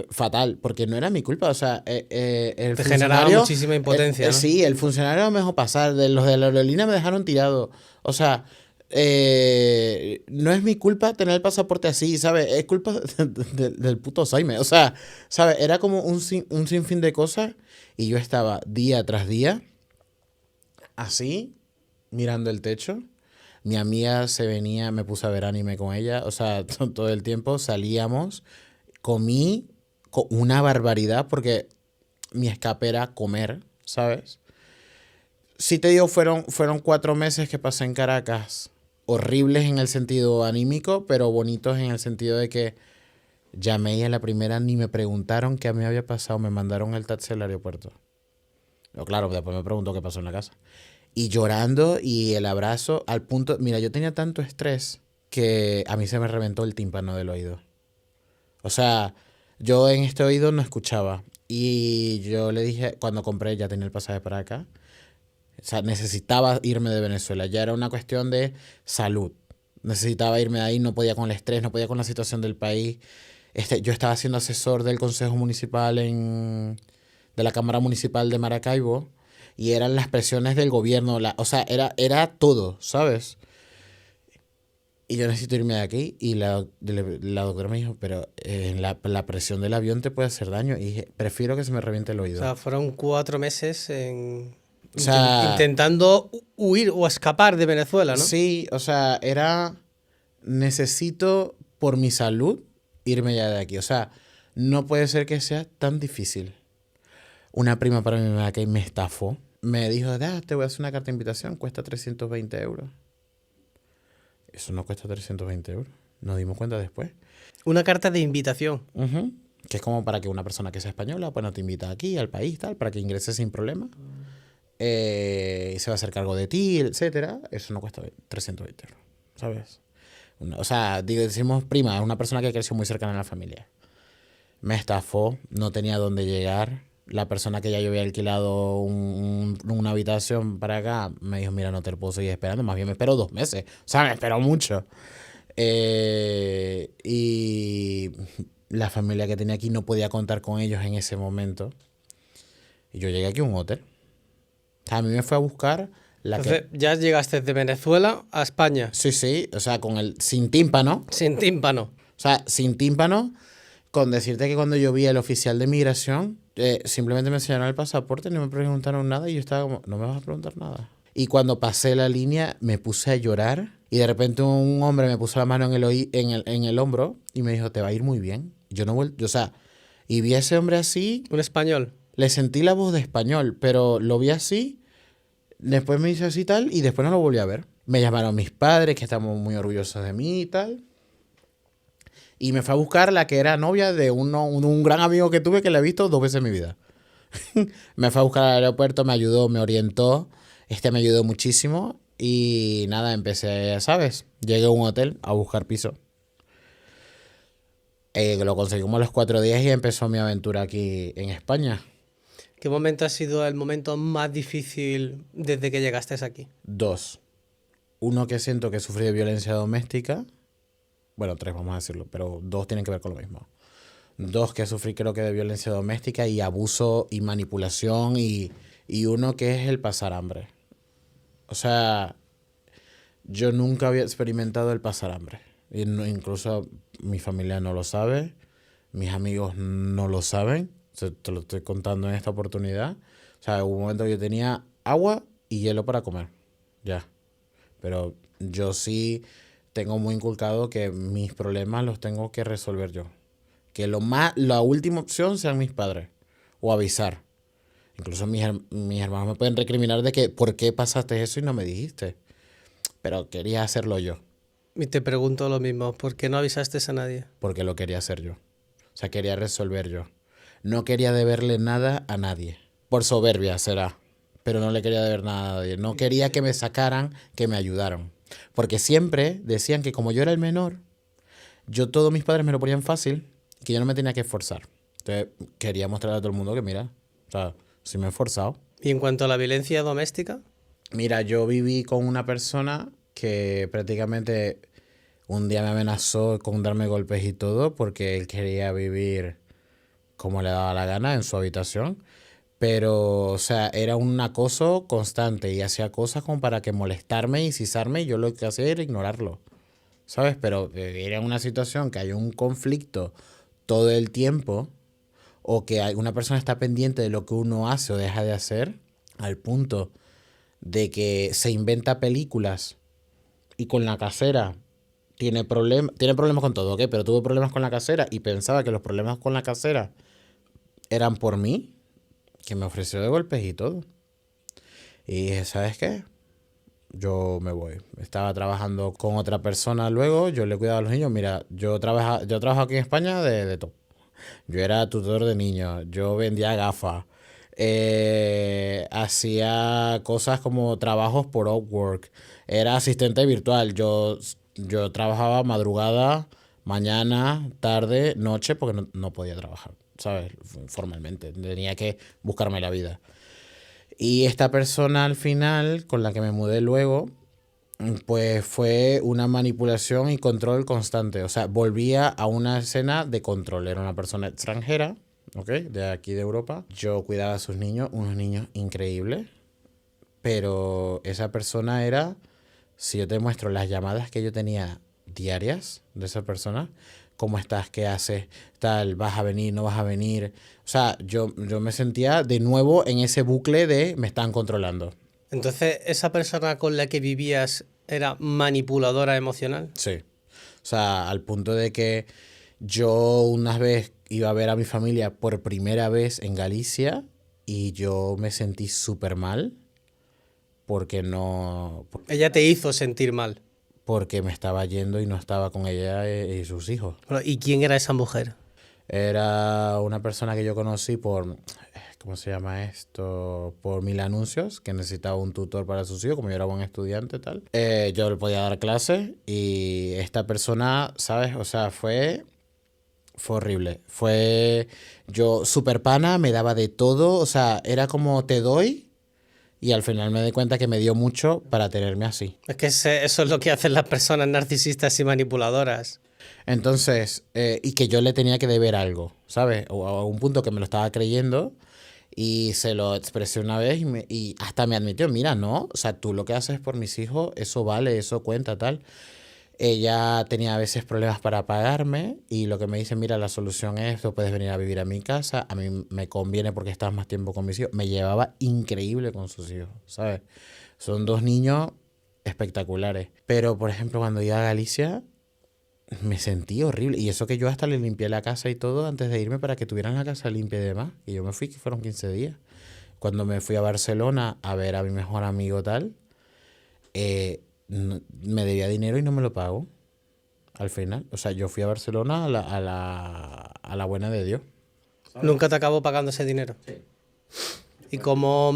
fatal, porque no era mi culpa, o sea, el
Te generaba
funcionario,
muchísima impotencia, ¿no?
sí, el funcionario me dejó pasar, de los de la aerolínea me dejaron tirado, o sea, no es mi culpa tener el pasaporte así, ¿sabes? Es culpa del puto Jaime. O sea, ¿sabes? Era como un sinfín de cosas y yo estaba día tras día así, mirando el techo. Mi amiga se venía, me puse a ver anime con ella, o sea, todo el tiempo salíamos, comí una barbaridad porque mi escape era comer, ¿sabes? Sí te digo, fueron 4 meses que pasé en Caracas, horribles en el sentido anímico, pero bonitos en el sentido de que llamé y a la primera ni me preguntaron qué me había pasado, me mandaron el taxi al aeropuerto. Pero claro, después me preguntó qué pasó en la casa. Y llorando y el abrazo al punto, mira, yo tenía tanto estrés que a mí se me reventó el tímpano del oído. O sea, yo en este oído no escuchaba. Y yo le dije, cuando compré, ya tenía el pasaje para acá. O sea, necesitaba irme de Venezuela. Ya era una cuestión de salud. Necesitaba irme de ahí, no podía con el estrés, no podía con la situación del país. Yo estaba siendo asesor del Consejo Municipal de la Cámara Municipal de Maracaibo y eran las presiones del gobierno. O sea, era todo, ¿sabes? Y yo necesito irme de aquí. Y la doctora me dijo, pero la presión del avión te puede hacer daño. Y dije, prefiero que se me reviente el
O
oído.
sea, fueron 4 meses
O sea,
intentando huir o escapar de Venezuela, ¿no?
sí, o sea, necesito por mi salud irme ya de aquí. O sea, no puede ser que sea tan difícil. Una prima para mí que me estafó. Me dijo, te voy a hacer una carta de invitación, cuesta 320 euros. Eso no cuesta 320 euros. Nos dimos cuenta después.
Una carta de invitación.
Uh-huh. Que es como para que una persona que sea española, pues no te invita aquí, al país, tal, para que ingreses sin problema. Se va a hacer cargo de ti, etcétera. Eso no cuesta 320 euros, ¿sabes? O sea, decimos prima, es una persona que creció muy cercana a la familia. Me estafó, no tenía dónde llegar. La persona que ya yo había alquilado una habitación para acá me dijo, mira, no te lo puedo seguir esperando, más bien me espero 2 meses. O sea, me esperó mucho. Y la familia que tenía aquí no podía contar con ellos en ese momento. Y yo llegué aquí a un hotel. O sea, a mí me fue a buscar
Entonces, ya llegaste de Venezuela a España.
Sí, o sea, sin tímpano.
Sin tímpano.
O sea, sin tímpano, con decirte que cuando yo vi al oficial de migración, simplemente me enseñaron el pasaporte, no me preguntaron nada y yo estaba como, no me vas a preguntar nada. Y cuando pasé la línea, me puse a llorar y de repente un hombre me puso la mano en el hombro y me dijo, te va a ir muy bien. Yo no vuelvo, o sea, y vi a ese hombre así.
Un español.
Le sentí la voz de español, pero lo vi así. Después me hizo así y tal, y después no lo volví a ver. Me llamaron mis padres, que estamos muy orgullosos de mí y tal. Y me fue a buscar la que era novia de un gran amigo que tuve que le he visto 2 veces en mi vida. Me fue a buscar al aeropuerto, me ayudó, me orientó. Me ayudó muchísimo. Y nada, empecé, ¿sabes? Llegué a un hotel a buscar piso. Lo conseguimos a los 4 días y empezó mi aventura aquí en España.
¿Qué momento ha sido el momento más difícil desde que llegaste aquí?
2. Uno que siento que sufrí de violencia doméstica. Bueno, 3 vamos a decirlo, pero 2 tienen que ver con lo mismo. 2 que sufrí creo que de violencia doméstica y abuso y manipulación y y uno que es el pasar hambre. O sea, yo nunca había experimentado el pasar hambre. Y incluso mi familia no lo sabe, mis amigos no lo saben. O sea, te lo estoy contando en esta oportunidad. O sea, hubo un momento que yo tenía agua y hielo para comer. Ya. Pero yo sí tengo muy inculcado que mis problemas los tengo que resolver yo. Que la última opción sean mis padres. O avisar. Incluso mis hermanos me pueden recriminar de que ¿por qué pasaste eso y no me dijiste? Pero quería hacerlo yo.
Y te pregunto lo mismo, ¿por qué no avisaste a nadie?
Porque lo quería hacer yo. O sea, quería resolver yo. No quería deberle nada a nadie. Por soberbia será. Pero no le quería deber nada a nadie. No quería que me sacaran, que me ayudaran. Porque siempre decían que como yo era el menor, todos mis padres me lo ponían fácil, que yo no me tenía que esforzar. Entonces quería mostrarle a todo el mundo que mira, o sea, sí me he esforzado.
Y en cuanto a la violencia doméstica,
Mira, yo viví con una persona que prácticamente un día me amenazó con darme golpes y todo porque él quería vivir como le daba la gana en su habitación. Pero, o sea, era un acoso constante y hacía cosas como para que molestarme y cisarme y yo lo que hacía era ignorarlo, ¿sabes? Pero vivir en una situación que hay un conflicto todo el tiempo o que una persona está pendiente de lo que uno hace o deja de hacer al punto de que se inventa películas y con la casera tiene problemas con todo, ¿ok? Pero tuvo problemas con la casera y pensaba que los problemas con la casera eran por mí, que me ofreció de golpes y todo. Y dije, ¿sabes qué? Yo me voy. Estaba trabajando con otra persona luego, yo le cuidaba a los niños. Mira, yo trabajo aquí en España de todo. Yo era tutor de niños, yo vendía gafas, hacía cosas como trabajos por Upwork, era asistente virtual, yo trabajaba madrugada, mañana, tarde, noche, porque no podía trabajar, ¿sabes? Formalmente, tenía que buscarme la vida. Y esta persona al final, con la que me mudé luego, pues fue una manipulación y control constante. O sea, volvía a una escena de control. Era una persona extranjera, ¿ok? De aquí de Europa. Yo cuidaba a sus niños, unos niños increíbles. Pero esa persona era, si yo te muestro las llamadas que yo tenía diarias de esa persona, ¿cómo estás? ¿Qué haces? Tal, ¿vas a venir? ¿No vas a venir? O sea, yo me sentía de nuevo en ese bucle de me están controlando.
entonces esa persona con la que vivías era manipuladora emocional.
Sí. O sea, al punto de que yo una vez iba a ver a mi familia por primera vez en Galicia y yo me sentí súper mal porque
Ella te hizo sentir mal.
porque me estaba yendo y no estaba con ella y sus hijos.
Bueno, ¿y quién era esa mujer?
Era una persona que yo conocí por, ¿cómo se llama esto? Por Mil Anuncios, que necesitaba un tutor para sus hijos, como yo era buen estudiante y tal. Yo le podía dar clases y esta persona, ¿sabes? O sea, fue horrible. Yo súper pana, me daba de todo, o sea, era como te doy y al final me di cuenta que me dio mucho para tenerme así.
Es que eso es lo que hacen las personas narcisistas y manipuladoras.
Entonces, y que yo le tenía que deber algo, ¿sabes? O a un punto que me lo estaba creyendo y se lo expresé una vez y hasta me admitió, mira, no, o sea, tú lo que haces por mis hijos, eso vale, eso cuenta, tal. Ella tenía a veces problemas para pagarme y lo que me dice, mira, la solución es, tú puedes venir a vivir a mi casa, a mí me conviene porque estás más tiempo con mis hijos. Me llevaba increíble con sus hijos, ¿sabes? Son dos niños espectaculares. Pero, por ejemplo, cuando iba a Galicia, me sentí horrible. Y eso que yo hasta le limpié la casa y todo antes de irme para que tuvieran la casa limpia y demás. Y yo me fui, que fueron 15 días. Cuando me fui a Barcelona a ver a mi mejor amigo tal, me debía dinero y no me lo pago al final. O sea, yo fui a Barcelona a la buena de Dios.
¿Nunca te acabó pagando ese dinero?
Sí.
¿Y cómo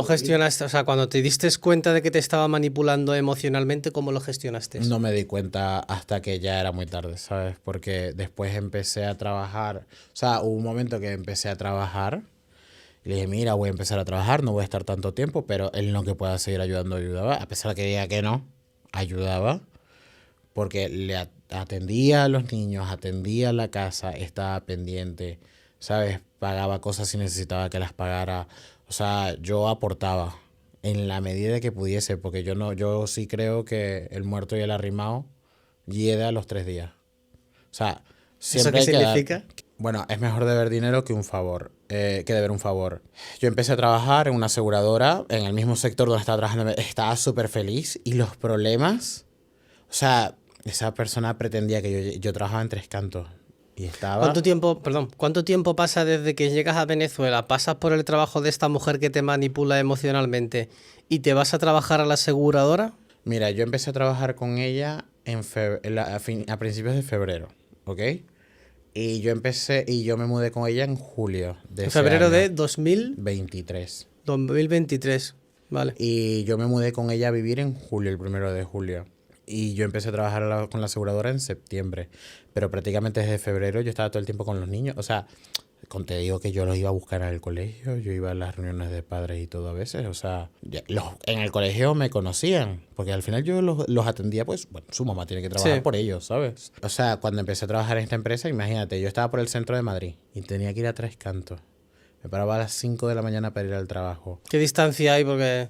gestionaste? O sea, cuando te diste cuenta de que te estaba manipulando emocionalmente, ¿cómo lo gestionaste?
No me di cuenta hasta que ya era muy tarde, ¿sabes? Porque después empecé a trabajar. O sea, hubo un momento que empecé a trabajar. Y le dije, mira, voy a empezar a trabajar, no voy a estar tanto tiempo, pero él no que pueda seguir ayudando, ayudaba. A pesar de que diga que no, ayudaba. Porque le atendía a los niños, atendía a la casa, estaba pendiente ¿sabes? Pagaba cosas si necesitaba que las pagara. O sea, yo aportaba en la medida que pudiese, porque yo no, yo sí creo que el muerto y el arrimado hiede a los 3 días. O sea,
¿Eso
siempre
qué
hay que dar.
significa?
Bueno, es mejor deber dinero que un favor, que deber un favor. Yo empecé a trabajar en una aseguradora, en el mismo sector donde estaba trabajando, estaba súper feliz y los problemas, o sea, esa persona pretendía que yo trabajaba en Tres Cantos y
¿Cuánto
estaba,
tiempo, perdón, cuánto tiempo pasa desde que llegas a Venezuela, pasas por el trabajo de esta mujer que te manipula emocionalmente y te vas a trabajar a la aseguradora?
mira, yo empecé a trabajar con ella a principios de febrero, ¿ok? Y yo me mudé con ella en julio de
En
ese
febrero de
año,
2000,
23.
2023. Vale.
Y yo me mudé con ella a vivir en julio, el 1 de julio. Y yo empecé a trabajar con la aseguradora en septiembre. Pero prácticamente desde febrero yo estaba todo el tiempo con los niños. O sea, te digo que yo los iba a buscar al colegio, yo iba a las reuniones de padres y todo a veces. O sea, en el colegio me conocían. Porque al final yo los atendía, pues, bueno, su mamá tiene que trabajar
Sí.
por ellos, ¿sabes? O sea, cuando empecé a trabajar en esta empresa, imagínate, yo estaba por el centro de Madrid y tenía que ir a Tres Cantos. Me paraba a las 5 de la mañana para ir al trabajo.
¿Qué distancia hay? Porque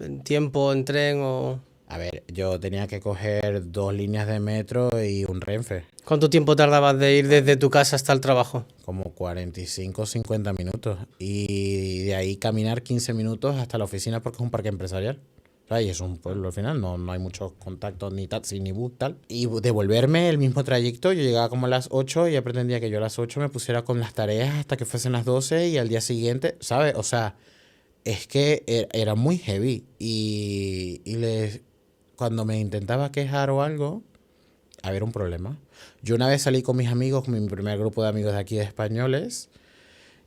en tiempo, en tren o...
A ver, yo tenía que coger 2 líneas de metro y un Renfe,
¿Cuánto tiempo tardabas de ir desde tu casa hasta el trabajo?
como 45 o 50 minutos. Y de ahí caminar 15 minutos hasta la oficina porque es un parque empresarial. O sea, y es un pueblo al final, no hay muchos contactos, ni taxi, ni bus, tal. Y devolverme el mismo trayecto, yo llegaba como a las 8 y ya pretendía que yo a las 8 me pusiera con las tareas hasta que fuesen las 12 y al día siguiente, ¿sabes? O sea, es que era muy heavy. Cuando me intentaba quejar o algo, había un problema. Yo una vez salí con mis amigos, con mi primer grupo de amigos de aquí de españoles,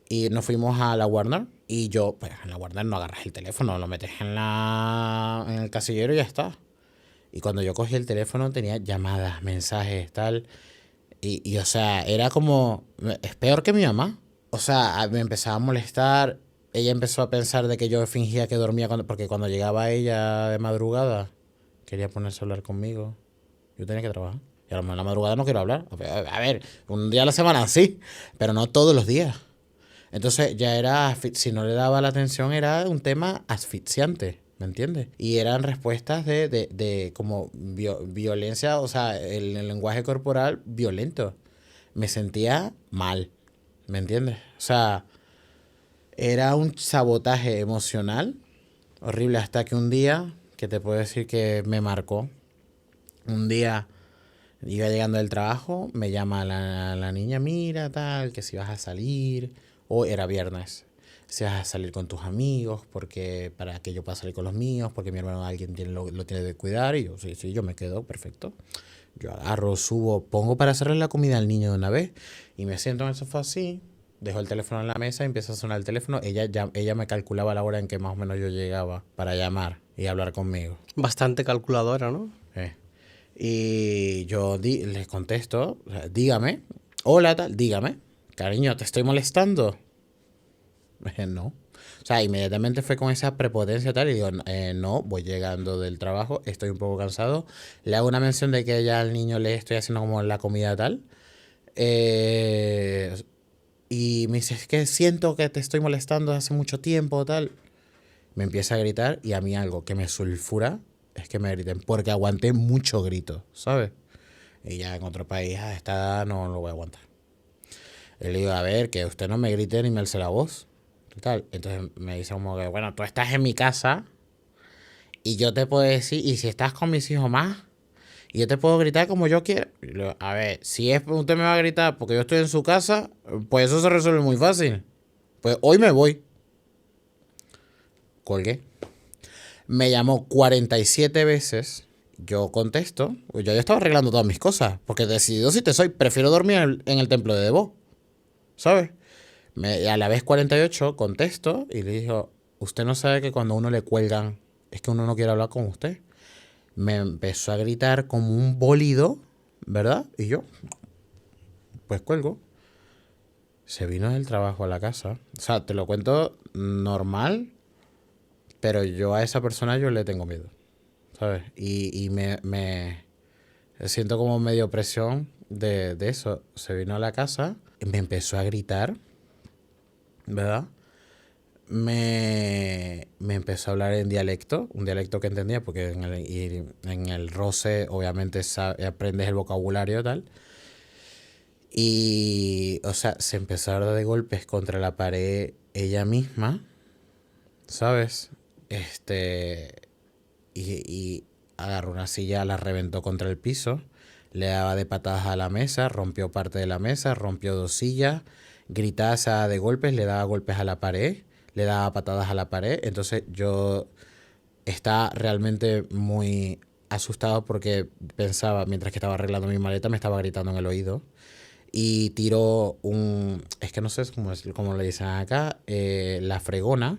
y nos fuimos a la Warner. Y yo, pues en la Warner no agarras el teléfono, lo metes en el casillero y ya está. Y cuando yo cogí el teléfono tenía llamadas, mensajes, tal. O sea, era como, es peor que mi mamá. O sea, me empezaba a molestar. Ella empezó a pensar de que yo fingía que dormía, porque cuando llegaba ella de madrugada, quería ponerse a hablar conmigo. Yo tenía que trabajar. Y a lo mejor en la madrugada no quiero hablar. A ver, un día a la semana sí, pero no todos los días. Entonces ya era, si no le daba la atención, era un tema asfixiante, ¿me entiendes? Y eran respuestas de como violencia, o sea, el lenguaje corporal violento. Me sentía mal, ¿me entiendes? O sea, era un sabotaje emocional horrible hasta que un día, que te puedo decir que me marcó, un día iba llegando del trabajo, me llama la niña, mira, tal, que si vas a salir, o era viernes, si vas a salir con tus amigos, porque para que yo pueda salir con los míos, porque mi hermano alguien lo tiene de cuidar, y yo, sí, sí, yo me quedo, perfecto. Yo agarro, subo, pongo para hacerle la comida al niño de una vez, y me siento en el sofá así, dejo el teléfono en la mesa y empieza a sonar el teléfono. Ella me calculaba la hora en que más o menos yo llegaba para llamar y hablar conmigo.
Bastante calculadora, ¿no?
Eh. Y yo les contesto, o sea, dígame, hola tal, dígame, cariño, ¿te estoy molestando? No. O sea, inmediatamente fue con esa prepotencia tal y digo, no, voy llegando del trabajo, estoy un poco cansado. Le hago una mención de que ya al niño le estoy haciendo como la comida tal. Eh, y me dice, es que siento que te estoy molestando hace mucho tiempo tal. Me empieza a gritar y a mí algo que me sulfura es que me griten, porque aguanté mucho grito, ¿sabes? Y ya en otro país a esta edad no lo voy a aguantar. Y le digo, a ver, que usted no me grite ni me alce la voz. Total. Entonces me dice como que, bueno, tú estás en mi casa y yo te puedo decir, y si estás con mis hijos más, y yo te puedo gritar como yo quiera. Y le digo, a ver, si usted me va a gritar porque yo estoy en su casa, pues eso se resuelve muy fácil. Pues hoy me voy. Colgué. Me llamó 47 veces. Yo contesto. Pues yo ya estaba arreglando todas mis cosas. Porque decidido si te soy, prefiero dormir en el templo de Debo. ¿Sabes? A la vez 48 contesto y le digo, usted no sabe que cuando a uno le cuelgan es que uno no quiere hablar con usted. Me empezó a gritar como un bólido, ¿verdad? Y yo, pues cuelgo. Se vino del trabajo a la casa. O sea, te lo cuento normal, pero yo a esa persona yo le tengo miedo, ¿sabes? Y me siento como medio presión de eso. Se vino a la casa me empezó a gritar, ¿verdad? Me empezó a hablar en dialecto, un dialecto que entendía, porque en el roce obviamente aprendes el vocabulario y tal. Y, o sea, se empezó a dar de golpes contra la pared ella misma, ¿sabes? Y agarró una silla, la reventó contra el piso, le daba de patadas a la mesa, rompió parte de la mesa, rompió 2 sillas, gritaba de golpes, le daba golpes a la pared, le daba patadas a la pared. Entonces yo estaba realmente muy asustado porque pensaba, mientras que estaba arreglando mi maleta, me estaba gritando en el oído. Y tiró es que no sé cómo le dicen acá, la fregona,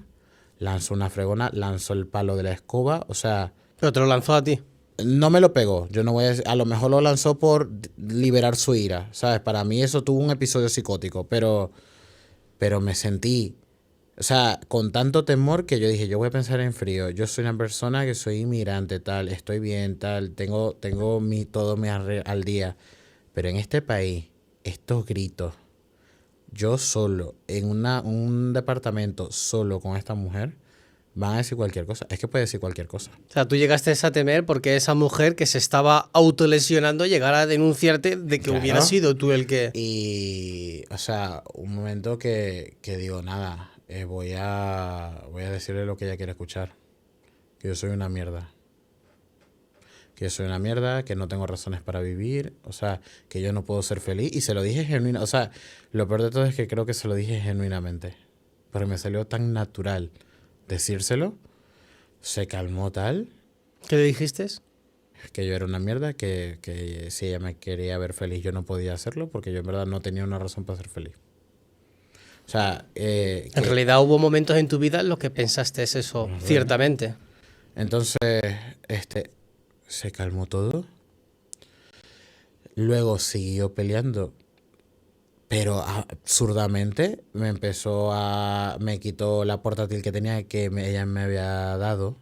lanzó una fregona, lanzó el palo de la escoba, o sea,
Pero te lo lanzó a ti.
no me lo pegó. Yo no voy a lo mejor lo lanzó por liberar su ira, ¿sabes? Para mí eso tuvo un episodio psicótico, pero me sentí, o sea, con tanto temor que yo dije, yo voy a pensar en frío. Yo soy una persona que soy inmigrante, tal, estoy bien, tal, tengo todo al día. Pero en este país, estos gritos, yo solo, en un departamento, solo con esta mujer, van a decir cualquier cosa. Es que puede decir cualquier cosa.
O sea, tú llegaste a temer porque esa mujer que se estaba autolesionando llegara a denunciarte de que
Claro.
hubiera sido tú el que...
Y, o sea, un momento que digo, nada, voy a decirle lo que ella quiere escuchar. Que yo soy una mierda. Que yo soy una mierda, que no tengo razones para vivir, o sea, que yo no puedo ser feliz. Y se lo dije genuinamente, o sea, lo peor de todo es que creo que se lo dije genuinamente. Pero me salió tan natural decírselo, se calmó tal,
¿Qué le dijiste?
que yo era una mierda, que si ella me quería ver feliz yo no podía hacerlo, porque yo en verdad no tenía una razón para ser feliz. O sea,
En realidad hubo momentos en tu vida en los que pensaste eso, ciertamente.
entonces, se calmó todo. Luego siguió peleando, pero absurdamente me quitó la portátil que tenía ella me había dado,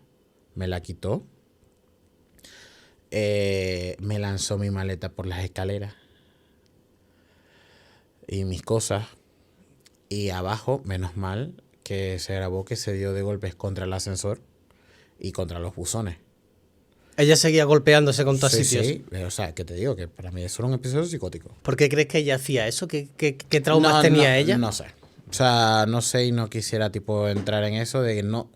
me la quitó. Me lanzó mi maleta por las escaleras y mis cosas. Y abajo, menos mal, que se grabó que se dio de golpes contra el ascensor y contra los buzones.
Ella seguía golpeándose contra sitios.
Sí, o sea, que te digo que para mí eso era un episodio psicótico.
¿Por qué crees que ella hacía eso? ¿Qué traumas tenía ella?
No sé. O sea, no sé y no quisiera tipo entrar en eso de que no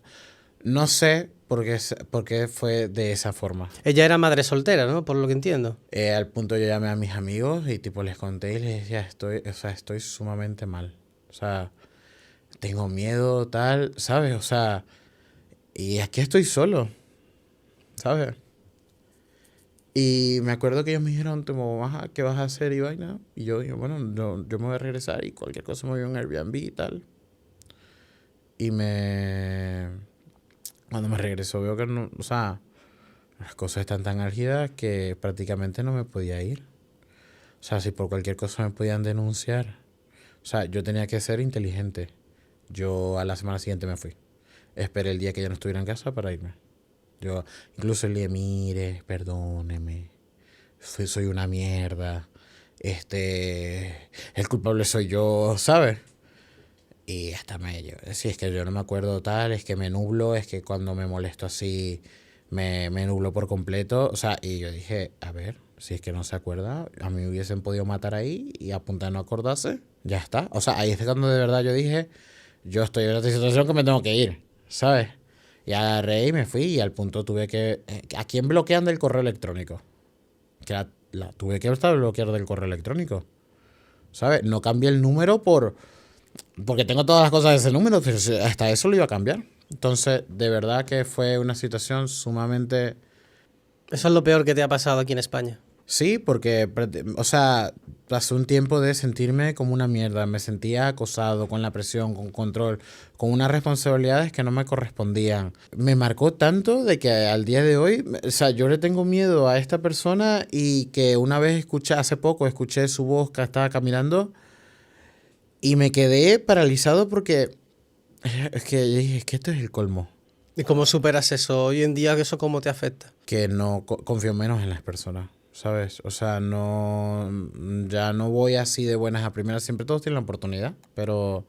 sé por qué fue de esa forma.
Ella era madre soltera, ¿no? Por lo que entiendo.
Al punto yo llamé a mis amigos y tipo les conté y les decía, estoy sumamente mal. O sea, tengo miedo, tal, ¿sabes? O sea, y aquí estoy solo, ¿sabes? Y me acuerdo que ellos me dijeron, ¿qué vas a hacer y vaina? Y yo digo, bueno, yo me voy a regresar y cualquier cosa me voy a un Airbnb y tal. Y cuando me regreso veo que no, o sea, las cosas están tan álgidas que prácticamente no me podía ir. O sea, si por cualquier cosa me podían denunciar. O sea, yo tenía que ser inteligente. Yo a la semana siguiente me fui. Esperé el día que ya no estuviera en casa para irme. Yo incluso le dije, mire, perdóneme, soy una mierda, el culpable soy yo, ¿sabes? Y hasta si es que yo no me acuerdo tal, es que me nublo, es que cuando me molesto así me nublo por completo, o sea, y yo dije, a ver, si es que no se acuerda, a mí me hubiesen podido matar ahí y a punta de no acordarse, ya está. O sea, ahí es cuando de verdad yo dije, yo estoy en esta situación que me tengo que ir, ¿sabes? Y agarré y me fui y al punto tuve que... ¿A quién bloquean del correo electrónico? Que tuve que estar bloquear del correo electrónico. ¿Sabes? No cambié el número porque tengo todas las cosas de ese número, pero hasta eso lo iba a cambiar. Entonces, de verdad que fue una situación sumamente...
Eso es lo peor que te ha pasado aquí en España.
Sí, porque, o sea, pasé un tiempo de sentirme como una mierda. Me sentía acosado con la presión, con control, con unas responsabilidades que no me correspondían. Me marcó tanto de que al día de hoy, o sea, yo le tengo miedo a esta persona y que una vez hace poco escuché su voz que estaba caminando y me quedé paralizado porque es que dije, es que esto es el colmo.
¿Y cómo superas eso hoy en día? ¿Eso cómo te afecta?
Que no confío menos en las personas. ¿sabes? O sea, no, ya no voy así de buenas a primeras, siempre todos tienen la oportunidad, pero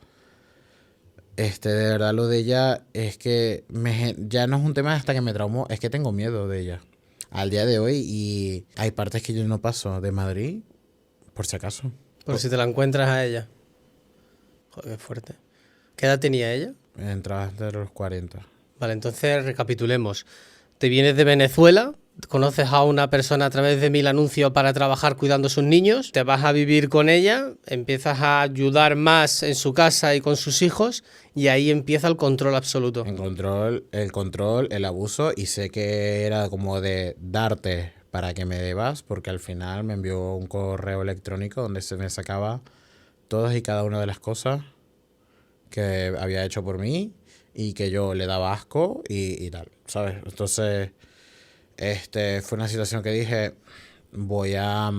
de verdad lo de ella es que ya no es un tema hasta que me traumó, es que tengo miedo de ella al día de hoy y hay partes que yo no paso de Madrid, por si acaso.
Por si te la encuentras a ella. Joder, qué fuerte. ¿Qué edad tenía ella?
Entrabas de los 40.
Vale, entonces recapitulemos. Te vienes de Venezuela, conoces a una persona a través de 1000 anuncios para trabajar cuidando a sus niños, te vas a vivir con ella, empiezas a ayudar más en su casa y con sus hijos y ahí empieza el control absoluto.
El control, el abuso y sé que era como de darte para que me debas porque al final me envió un correo electrónico donde se me sacaba todas y cada una de las cosas que había hecho por mí y que yo le daba asco y tal, ¿sabes? Entonces, fue una situación que dije, voy a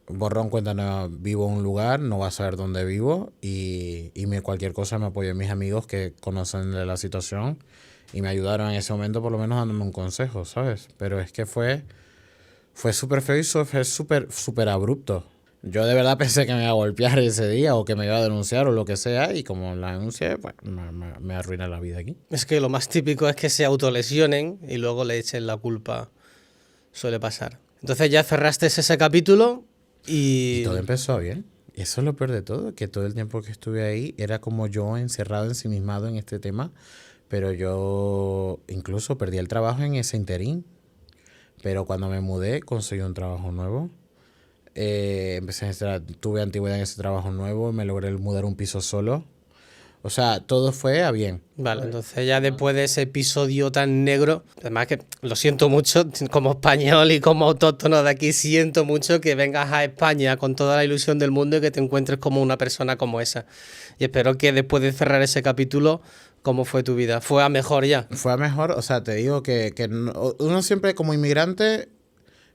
borrón cuenta nueva, vivo en un lugar, no vas a saber dónde vivo y cualquier cosa me apoyo en mis amigos que conocen de la situación y me ayudaron en ese momento por lo menos dándome un consejo, ¿sabes? Pero es que fue súper feo y fue súper abrupto. Yo de verdad pensé que me iba a golpear ese día o que me iba a denunciar o lo que sea y como la denuncié, pues me arruina la vida aquí.
Es que lo más típico es que se autolesionen y luego le echen la culpa. Suele pasar. Entonces ya cerraste ese capítulo y
todo empezó bien. Y eso es lo peor de todo, que todo el tiempo que estuve ahí era como yo encerrado, ensimismado en este tema, pero yo incluso perdí el trabajo en ese interín. Pero cuando me mudé conseguí un trabajo nuevo. Tuve antigüedad en ese trabajo nuevo, me logré mudar un piso solo. O sea, todo fue a bien.
Vale, entonces ya después de ese episodio tan negro, además que lo siento mucho, como español y como autóctono de aquí, siento mucho que vengas a España con toda la ilusión del mundo y que te encuentres como una persona como esa. Y espero que después de cerrar ese capítulo, ¿cómo fue tu vida? ¿Fue a mejor ya?
Fue a mejor, o sea, te digo que uno siempre como inmigrante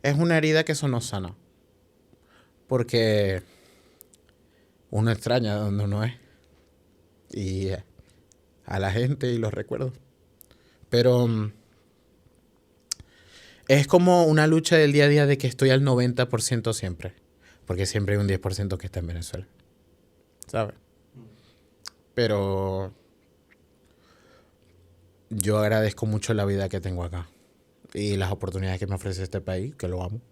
es una herida que eso no sana. Porque uno extraña donde uno es. Y a la gente y los recuerdos. Pero es como una lucha del día a día de que estoy al 90% siempre. Porque siempre hay un 10% que está en Venezuela. ¿Sabes? Pero yo agradezco mucho la vida que tengo acá. Y las oportunidades que me ofrece este país, que lo amo.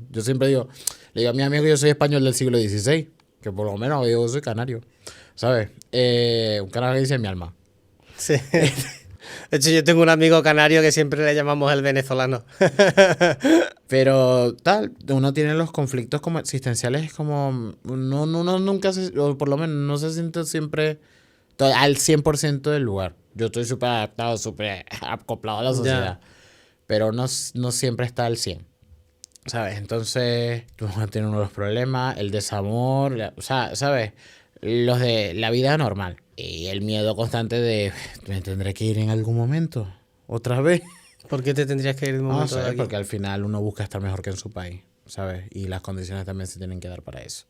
Yo siempre digo, le digo a mi amigo que yo soy español del siglo XVI. Que por lo menos yo soy canario. ¿Sabes? Un canario que dice mi alma.
Sí. De hecho, yo tengo un amigo canario que siempre le llamamos el venezolano.
Pero tal, uno tiene los conflictos como existenciales como... Uno nunca o por lo menos no se siente siempre al 100% del lugar. Yo estoy súper adaptado, súper acoplado a la sociedad. Ya. Pero no siempre está al 100. ¿Sabes? Entonces, tú tienes uno de los problemas, el desamor, o sea, ¿sabes? Los de la vida normal. Y el miedo constante de, ¿me tendré que ir en algún momento? ¿Otra vez?
¿Por qué te tendrías que ir en un momento
No sé,
de aquí?
porque al final uno busca estar mejor que en su país, ¿sabes? Y las condiciones también se tienen que dar para eso.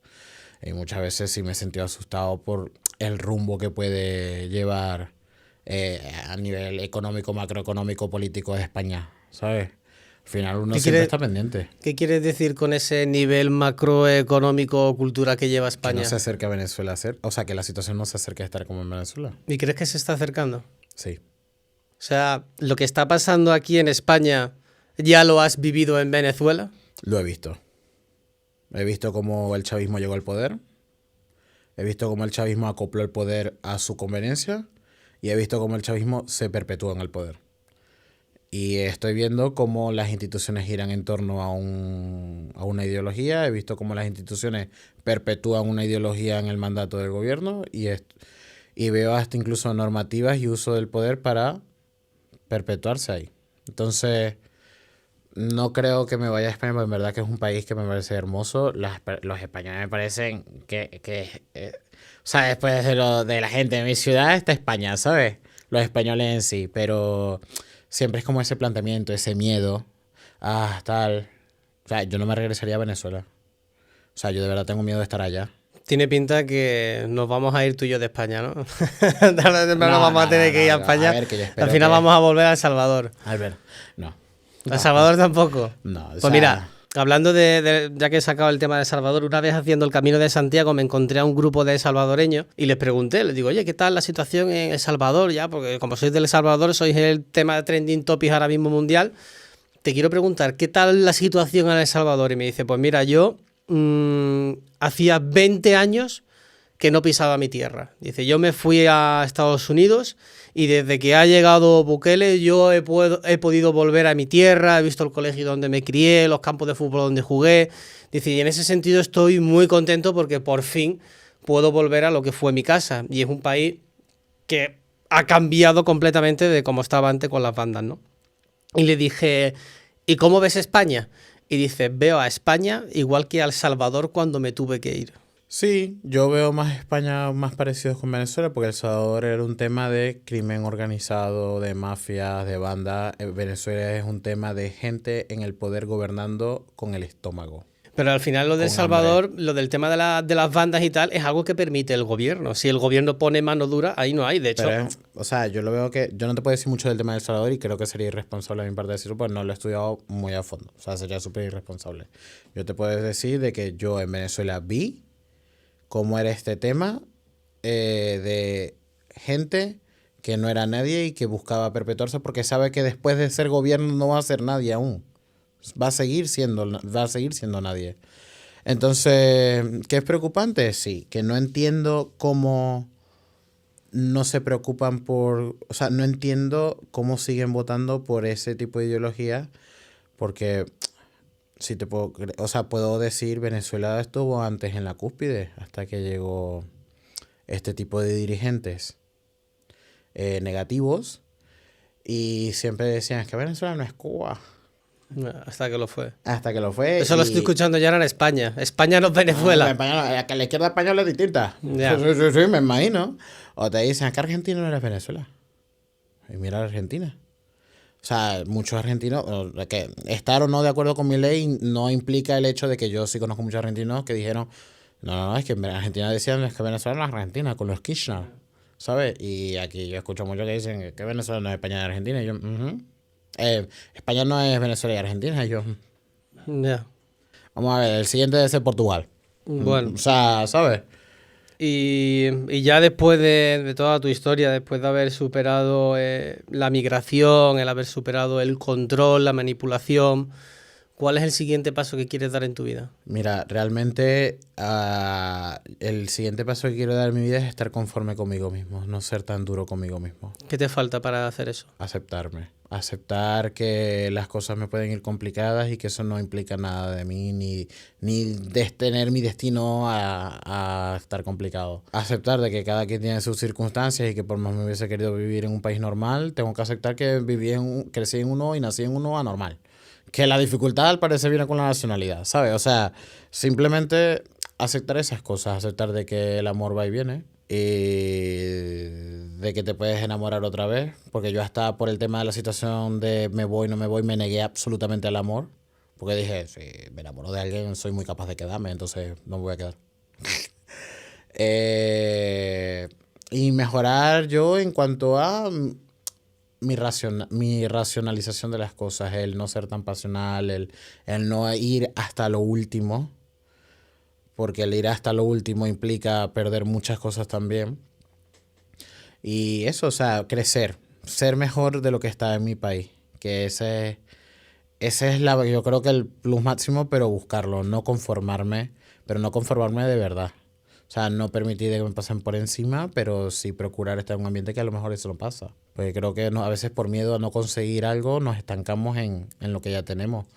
Y muchas veces sí me he sentido asustado por el rumbo que puede llevar a nivel económico, macroeconómico, político de España, ¿sabes? Al final uno siempre está pendiente.
¿Qué quieres decir con ese nivel macroeconómico o cultura que lleva España?
Que no se acerque a Venezuela a ser, o sea, que la situación no se acerque a estar como en Venezuela.
¿Y crees que se está acercando?
Sí.
O sea, lo que está pasando aquí en España, ¿ya lo has vivido en Venezuela?
Lo he visto. He visto cómo el chavismo llegó al poder. He visto cómo el chavismo acopló el poder a su conveniencia. Y he visto cómo el chavismo se perpetúa en el poder. Y estoy viendo cómo las instituciones giran en torno a una ideología. He visto cómo las instituciones perpetúan una ideología en el mandato del gobierno. Y veo hasta incluso normativas y uso del poder para perpetuarse ahí. Entonces, no creo que me vaya a España, porque en verdad que es un país que me parece hermoso. Los españoles me parecen o sea, después de la gente de mi ciudad está España, ¿sabes? Los españoles en sí, pero siempre es como ese planteamiento, ese miedo. Tal. O sea, yo no me regresaría a Venezuela. O sea, yo de verdad tengo miedo de estar allá.
Tiene pinta que nos vamos a ir tú y yo de España, ¿no? Tarde o temprano vamos a tener que ir a España.
A ver, que yo espero
al final vamos a volver a El Salvador.
A ver, no.
El Salvador tampoco.
No, o
Pues
sea,
mira, hablando ya que he sacado el tema de El Salvador, una vez haciendo el Camino de Santiago me encontré a un grupo de salvadoreños y les pregunté, les digo, oye, ¿qué tal la situación en El Salvador ya? Porque como sois del El Salvador, sois el tema de trending topics ahora mismo mundial. Te quiero preguntar, ¿qué tal la situación en El Salvador? Y me dice, pues mira, yo hacía 20 años que no pisaba mi tierra. Dice, yo me fui a Estados Unidos y desde que ha llegado Bukele yo he podido volver a mi tierra, he visto el colegio donde me crié, los campos de fútbol donde jugué. Dice, y en ese sentido estoy muy contento porque por fin puedo volver a lo que fue mi casa. Y es un país que ha cambiado completamente de cómo estaba antes con las bandas, ¿no? Y le dije, ¿y cómo ves España? Y dice, veo a España igual que a El Salvador cuando me tuve que ir.
sí, yo veo más España más parecidos con Venezuela porque El Salvador era un tema de crimen organizado, de mafias, de bandas. Venezuela es un tema de gente en el poder gobernando con el estómago.
Pero al final lo del
Con
Salvador, lo del tema de las bandas y tal, es algo que permite el gobierno. Si el gobierno pone mano dura, ahí no hay. De hecho,
Pero o sea, yo lo veo que yo no te puedo decir mucho del tema del Salvador y creo que sería irresponsable de mi parte decirlo, pues no lo he estudiado muy a fondo. O sea, sería súper irresponsable. Yo te puedo decir de que yo en Venezuela vi cómo era este tema de gente que no era nadie y que buscaba perpetuarse porque sabe que después de ser gobierno no va a ser nadie aún. Va a seguir siendo nadie. Entonces, ¿qué es preocupante? Sí, que no entiendo cómo no se preocupan por... O sea, no entiendo cómo siguen votando por ese tipo de ideología, porque si te puedo... O sea, puedo decir, Venezuela estuvo antes en la cúspide, hasta que llegó este tipo de dirigentes negativos, y siempre decían, es que Venezuela no es Cuba.
hasta que lo fue.
Hasta que lo fue.
Eso lo estoy escuchando ya ahora en España. España no es Venezuela.
Que la izquierda española es distinta.
Ya.
Sí, me imagino. O te dicen, que Argentina no era Venezuela. Y mira Argentina. O sea, muchos argentinos, que estar o no de acuerdo con mi ley no implica el hecho de que yo sí conozco muchos argentinos que dijeron, no, es que en Argentina decían es que Venezuela no es Argentina, con los Kirchner, ¿sabes? Y aquí yo escucho mucho que dicen que Venezuela no es España y Argentina. Y yo, España no es Venezuela y Argentina. Y yo,
Ya.
vamos a ver, el siguiente debe ser Portugal.
Bueno.
O sea, ¿sabes?
Y ya después de toda tu historia, después de haber superado la migración, el haber superado el control, la manipulación, ¿cuál es el siguiente paso que quieres dar en tu vida?
Mira, realmente el siguiente paso que quiero dar en mi vida es estar conforme conmigo mismo, no ser tan duro conmigo mismo.
¿Qué te falta para hacer eso?
Aceptarme. Aceptar que las cosas me pueden ir complicadas y que eso no implica nada de mí, ni tener mi destino a estar complicado. Aceptar de que cada quien tiene sus circunstancias y que por más me hubiese querido vivir en un país normal, tengo que aceptar que crecí en uno y nací en uno anormal. Que la dificultad al parecer viene con la nacionalidad, ¿sabes? O sea, simplemente aceptar esas cosas, aceptar de que el amor va y viene y de que te puedes enamorar otra vez, porque yo hasta por el tema de la situación de me voy, no me voy, me negué absolutamente al amor, porque dije, si me enamoro de alguien soy muy capaz de quedarme, entonces no me voy a quedar. Y mejorar yo en cuanto a mi racionalización de las cosas, el no ser tan pasional, el no ir hasta lo último, porque el ir hasta lo último implica perder muchas cosas también. Y eso, o sea, crecer, ser mejor de lo que está en mi país, que ese es yo creo que el plus máximo, pero buscarlo, no conformarme, pero no conformarme de verdad. O sea, no permitir que me pasen por encima, pero sí procurar estar en un ambiente que a lo mejor eso no pasa. Porque creo que a veces por miedo a no conseguir algo nos estancamos en lo que ya tenemos.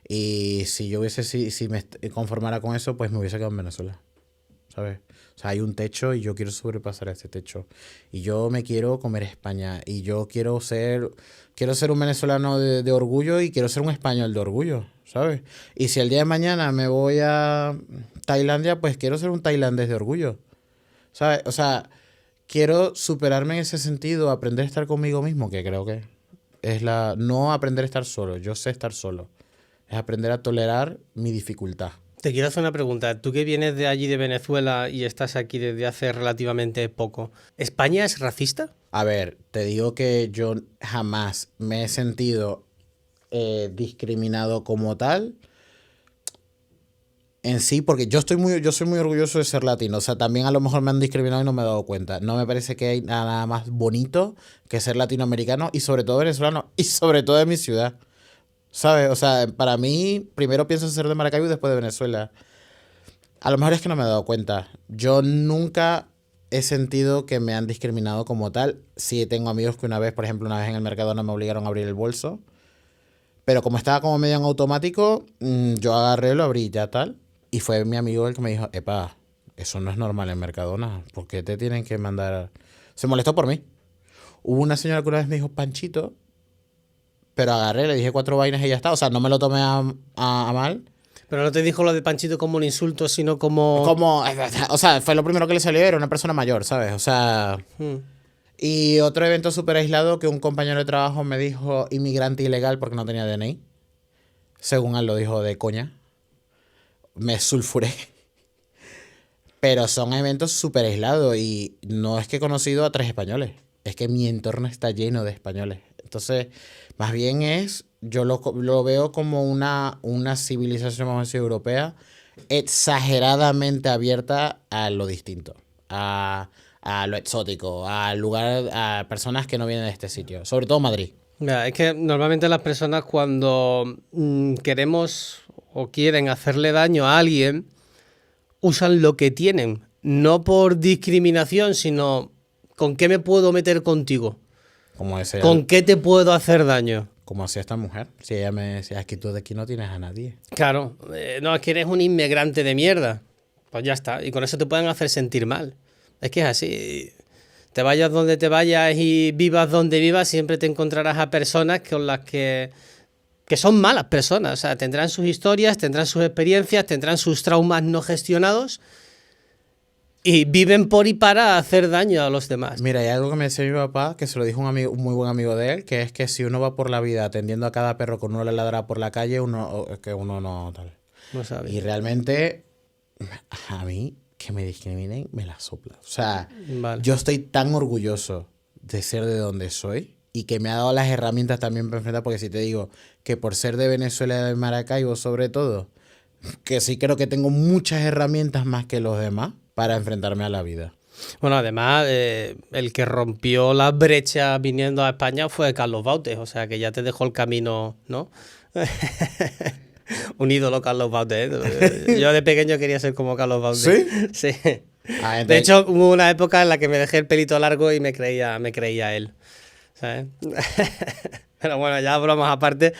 Y si yo si me conformara con eso, pues me hubiese quedado en Venezuela, ¿sabes? O sea, hay un techo y yo quiero sobrepasar ese techo. Y yo me quiero comer España. Y yo quiero ser un venezolano de orgullo y quiero ser un español de orgullo, ¿sabes? Y si el día de mañana me voy a Tailandia, pues quiero ser un tailandés de orgullo, ¿sabes? O sea, quiero superarme en ese sentido, aprender a estar conmigo mismo, que creo que es no aprender a estar solo, yo sé estar solo. Es aprender a tolerar mi dificultad.
Te quiero hacer una pregunta. Tú que vienes de allí de Venezuela y estás aquí desde hace relativamente poco, ¿España es racista?
A ver, te digo que yo jamás me he sentido discriminado como tal. En sí, porque yo soy muy orgulloso de ser latino. O sea, también a lo mejor me han discriminado y no me he dado cuenta. No me parece que hay nada más bonito que ser latinoamericano y sobre todo venezolano y sobre todo de mi ciudad. ¿Sabes? O sea, para mí, primero pienso en ser de Maracaibo y después de Venezuela. A lo mejor es que no me he dado cuenta. Yo nunca he sentido que me han discriminado como tal. Sí tengo amigos que una vez en el Mercadona me obligaron a abrir el bolso. Pero como estaba como medio en automático, yo agarré, lo abrí y ya tal. Y fue mi amigo el que me dijo, epa, eso no es normal en Mercadona. ¿Por qué te tienen que mandar...? Se molestó por mí. Hubo una señora que una vez me dijo Panchito, pero agarré, le dije 4 vainas y ya está. O sea, no me lo tomé a mal.
Pero no te dijo lo de Panchito como un insulto, sino como...
O sea, fue lo primero que le salió, era una persona mayor, ¿sabes? O sea... Y otro evento súper aislado que un compañero de trabajo me dijo inmigrante ilegal porque no tenía DNI. Según él lo dijo de coña. Me sulfuré. Pero son eventos súper aislados y no es que he conocido a 3 españoles. Es que mi entorno está lleno de españoles. Entonces, más bien yo lo veo como una civilización, vamos a decir, europea, exageradamente abierta a lo distinto, a lo exótico, a personas que no vienen de este sitio, sobre todo Madrid.
Mira, es que normalmente las personas cuando queremos o quieren hacerle daño a alguien, usan lo que tienen, no por discriminación, sino ¿con qué me puedo meter contigo? ¿Con qué te puedo hacer daño?
Como hacía esta mujer. Si ella me decía, es que tú de aquí no tienes a nadie.
Claro, no, es que eres un inmigrante de mierda. Pues ya está, y con eso te pueden hacer sentir mal. Es que es así. Te vayas donde te vayas y vivas donde vivas, siempre te encontrarás a personas con las que son malas personas. O sea, tendrán sus historias, tendrán sus experiencias, tendrán sus traumas no gestionados y viven por y para hacer daño a los demás.
Mira, hay algo que me decía mi papá, que se lo dijo un muy buen amigo de él, que es que si uno va por la vida atendiendo a cada perro con uno le ladra por la calle, uno no tal.
No sabe.
Y realmente, a mí, que me discriminen, me la sopla. O sea, vale. Yo estoy tan orgulloso de ser de donde soy y que me ha dado las herramientas también para enfrentar, porque si te digo que por ser de Venezuela, de Maracaibo sobre todo, que sí creo que tengo muchas herramientas más que los demás para enfrentarme a la vida.
Bueno, además, el que rompió la brecha viniendo a España fue Carlos Bautes, o sea que ya te dejó el camino, ¿no? Un ídolo, Carlos Bautes. Yo de pequeño quería ser como Carlos Bautes.
¿Sí?
Sí. De hecho, hubo una época en la que me dejé el pelito largo y me creía él, ¿sabes? Pero bueno, ya bromas aparte.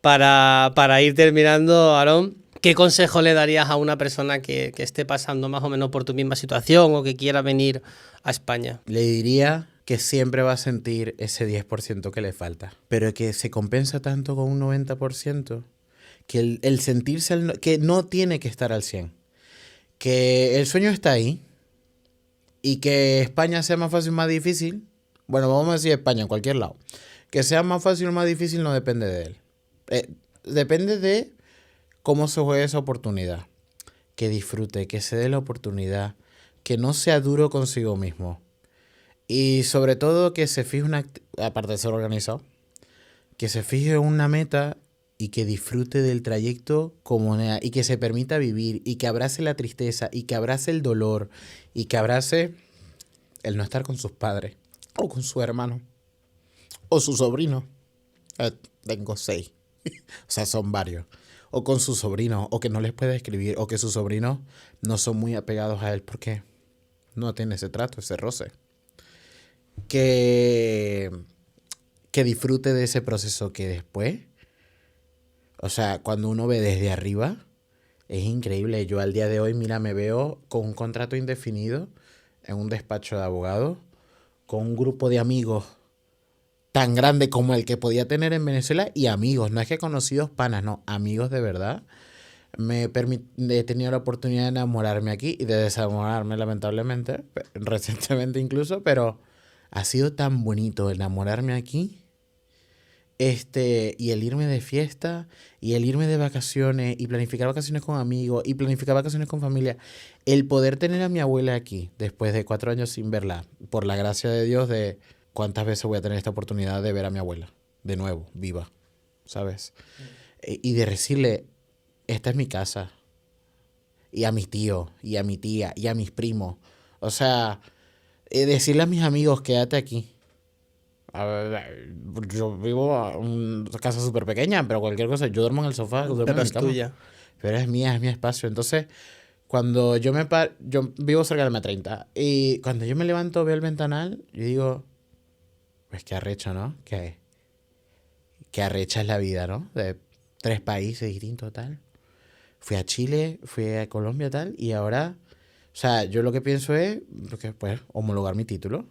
Para ir terminando, Aarón, ¿qué consejo le darías a una persona que esté pasando más o menos por tu misma situación o que quiera venir a España?
Le diría que siempre va a sentir ese 10% que le falta, pero que se compensa tanto con un 90%, que el sentirse, que no tiene que estar al 100%, que el sueño está ahí y que España sea más fácil o más difícil. Bueno, vamos a decir España, en cualquier lado. Que sea más fácil o más difícil no depende de él. Depende de cómo se juegue esa oportunidad. Que disfrute, que se dé la oportunidad, que no sea duro consigo mismo. Y sobre todo que se fije aparte de ser organizado, que se fije una meta y que disfrute del trayecto y que se permita vivir y que abrace la tristeza y que abrace el dolor y que abrace el no estar con sus padres o con su hermano o su sobrino. Tengo 6. O sea, son varios. O con sus sobrinos, o que no les puede escribir, o que sus sobrinos no son muy apegados a él porque no tiene ese trato, ese roce. Que disfrute de ese proceso que después, o sea, cuando uno ve desde arriba, es increíble. Yo al día de hoy, mira, me veo con un contrato indefinido en un despacho de abogados, con un grupo de amigos tan grande como el que podía tener en Venezuela y amigos, no es que conocidos panas, no, amigos de verdad. He tenido la oportunidad de enamorarme aquí y de desamorarme lamentablemente, recientemente incluso, pero ha sido tan bonito enamorarme aquí, y el irme de fiesta, y el irme de vacaciones, y planificar vacaciones con amigos, y planificar vacaciones con familia. El poder tener a mi abuela aquí, después de 4 años sin verla, por la gracia de Dios, de cuántas veces voy a tener esta oportunidad de ver a mi abuela, de nuevo, viva. ¿sabes? Y de decirle, esta es mi casa. Y a mis tíos, y a mi tía, y a mis primos. O sea, decirle a mis amigos, quédate aquí. A ver, yo vivo en una casa súper pequeña, pero cualquier cosa, yo duermo en el sofá, duermo
Pero
en mi
es
cama.
tuya.
Pero es mía, es mi espacio. Entonces, cuando yo yo vivo cerca del M30, y cuando yo me levanto, veo el ventanal, yo digo, pues qué arrecho, ¿no? Qué arrecha es la vida, ¿no? De 3 países distintos, tal. Fui a Chile, fui a Colombia, tal, y ahora, o sea, yo lo que pienso es, pues, homologar mi título,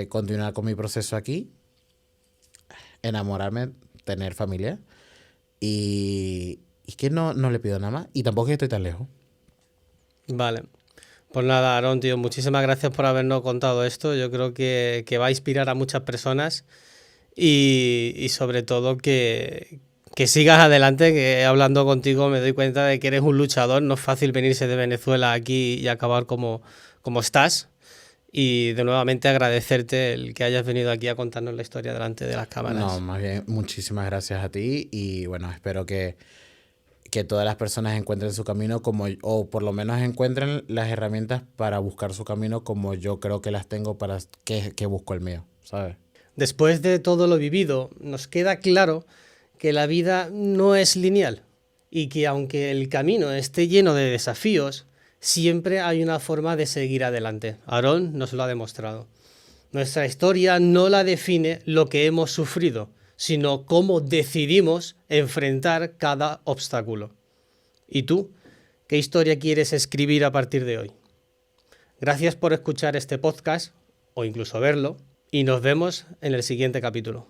continuar con mi proceso aquí, enamorarme, tener familia, y que no le pido nada más, y tampoco es que estoy tan lejos.
Vale. Pues nada, Aarón, tío, muchísimas gracias por habernos contado esto. Yo creo que va a inspirar a muchas personas y sobre todo que sigas adelante, que hablando contigo me doy cuenta de que eres un luchador. No es fácil venirse de Venezuela aquí y acabar como estás. Y de nuevamente agradecerte el que hayas venido aquí a contarnos la historia delante de las cámaras.
No, más bien, muchísimas gracias a ti, y bueno, espero que todas las personas encuentren su camino o por lo menos encuentren las herramientas para buscar su camino como yo creo que las tengo para que busco el mío, ¿sabes?
Después de todo lo vivido, nos queda claro que la vida no es lineal y que aunque el camino esté lleno de desafíos, siempre hay una forma de seguir adelante. Aarón nos lo ha demostrado. Nuestra historia no la define lo que hemos sufrido, sino cómo decidimos enfrentar cada obstáculo. ¿Y tú? ¿Qué historia quieres escribir a partir de hoy? Gracias por escuchar este podcast, o incluso verlo, y nos vemos en el siguiente capítulo.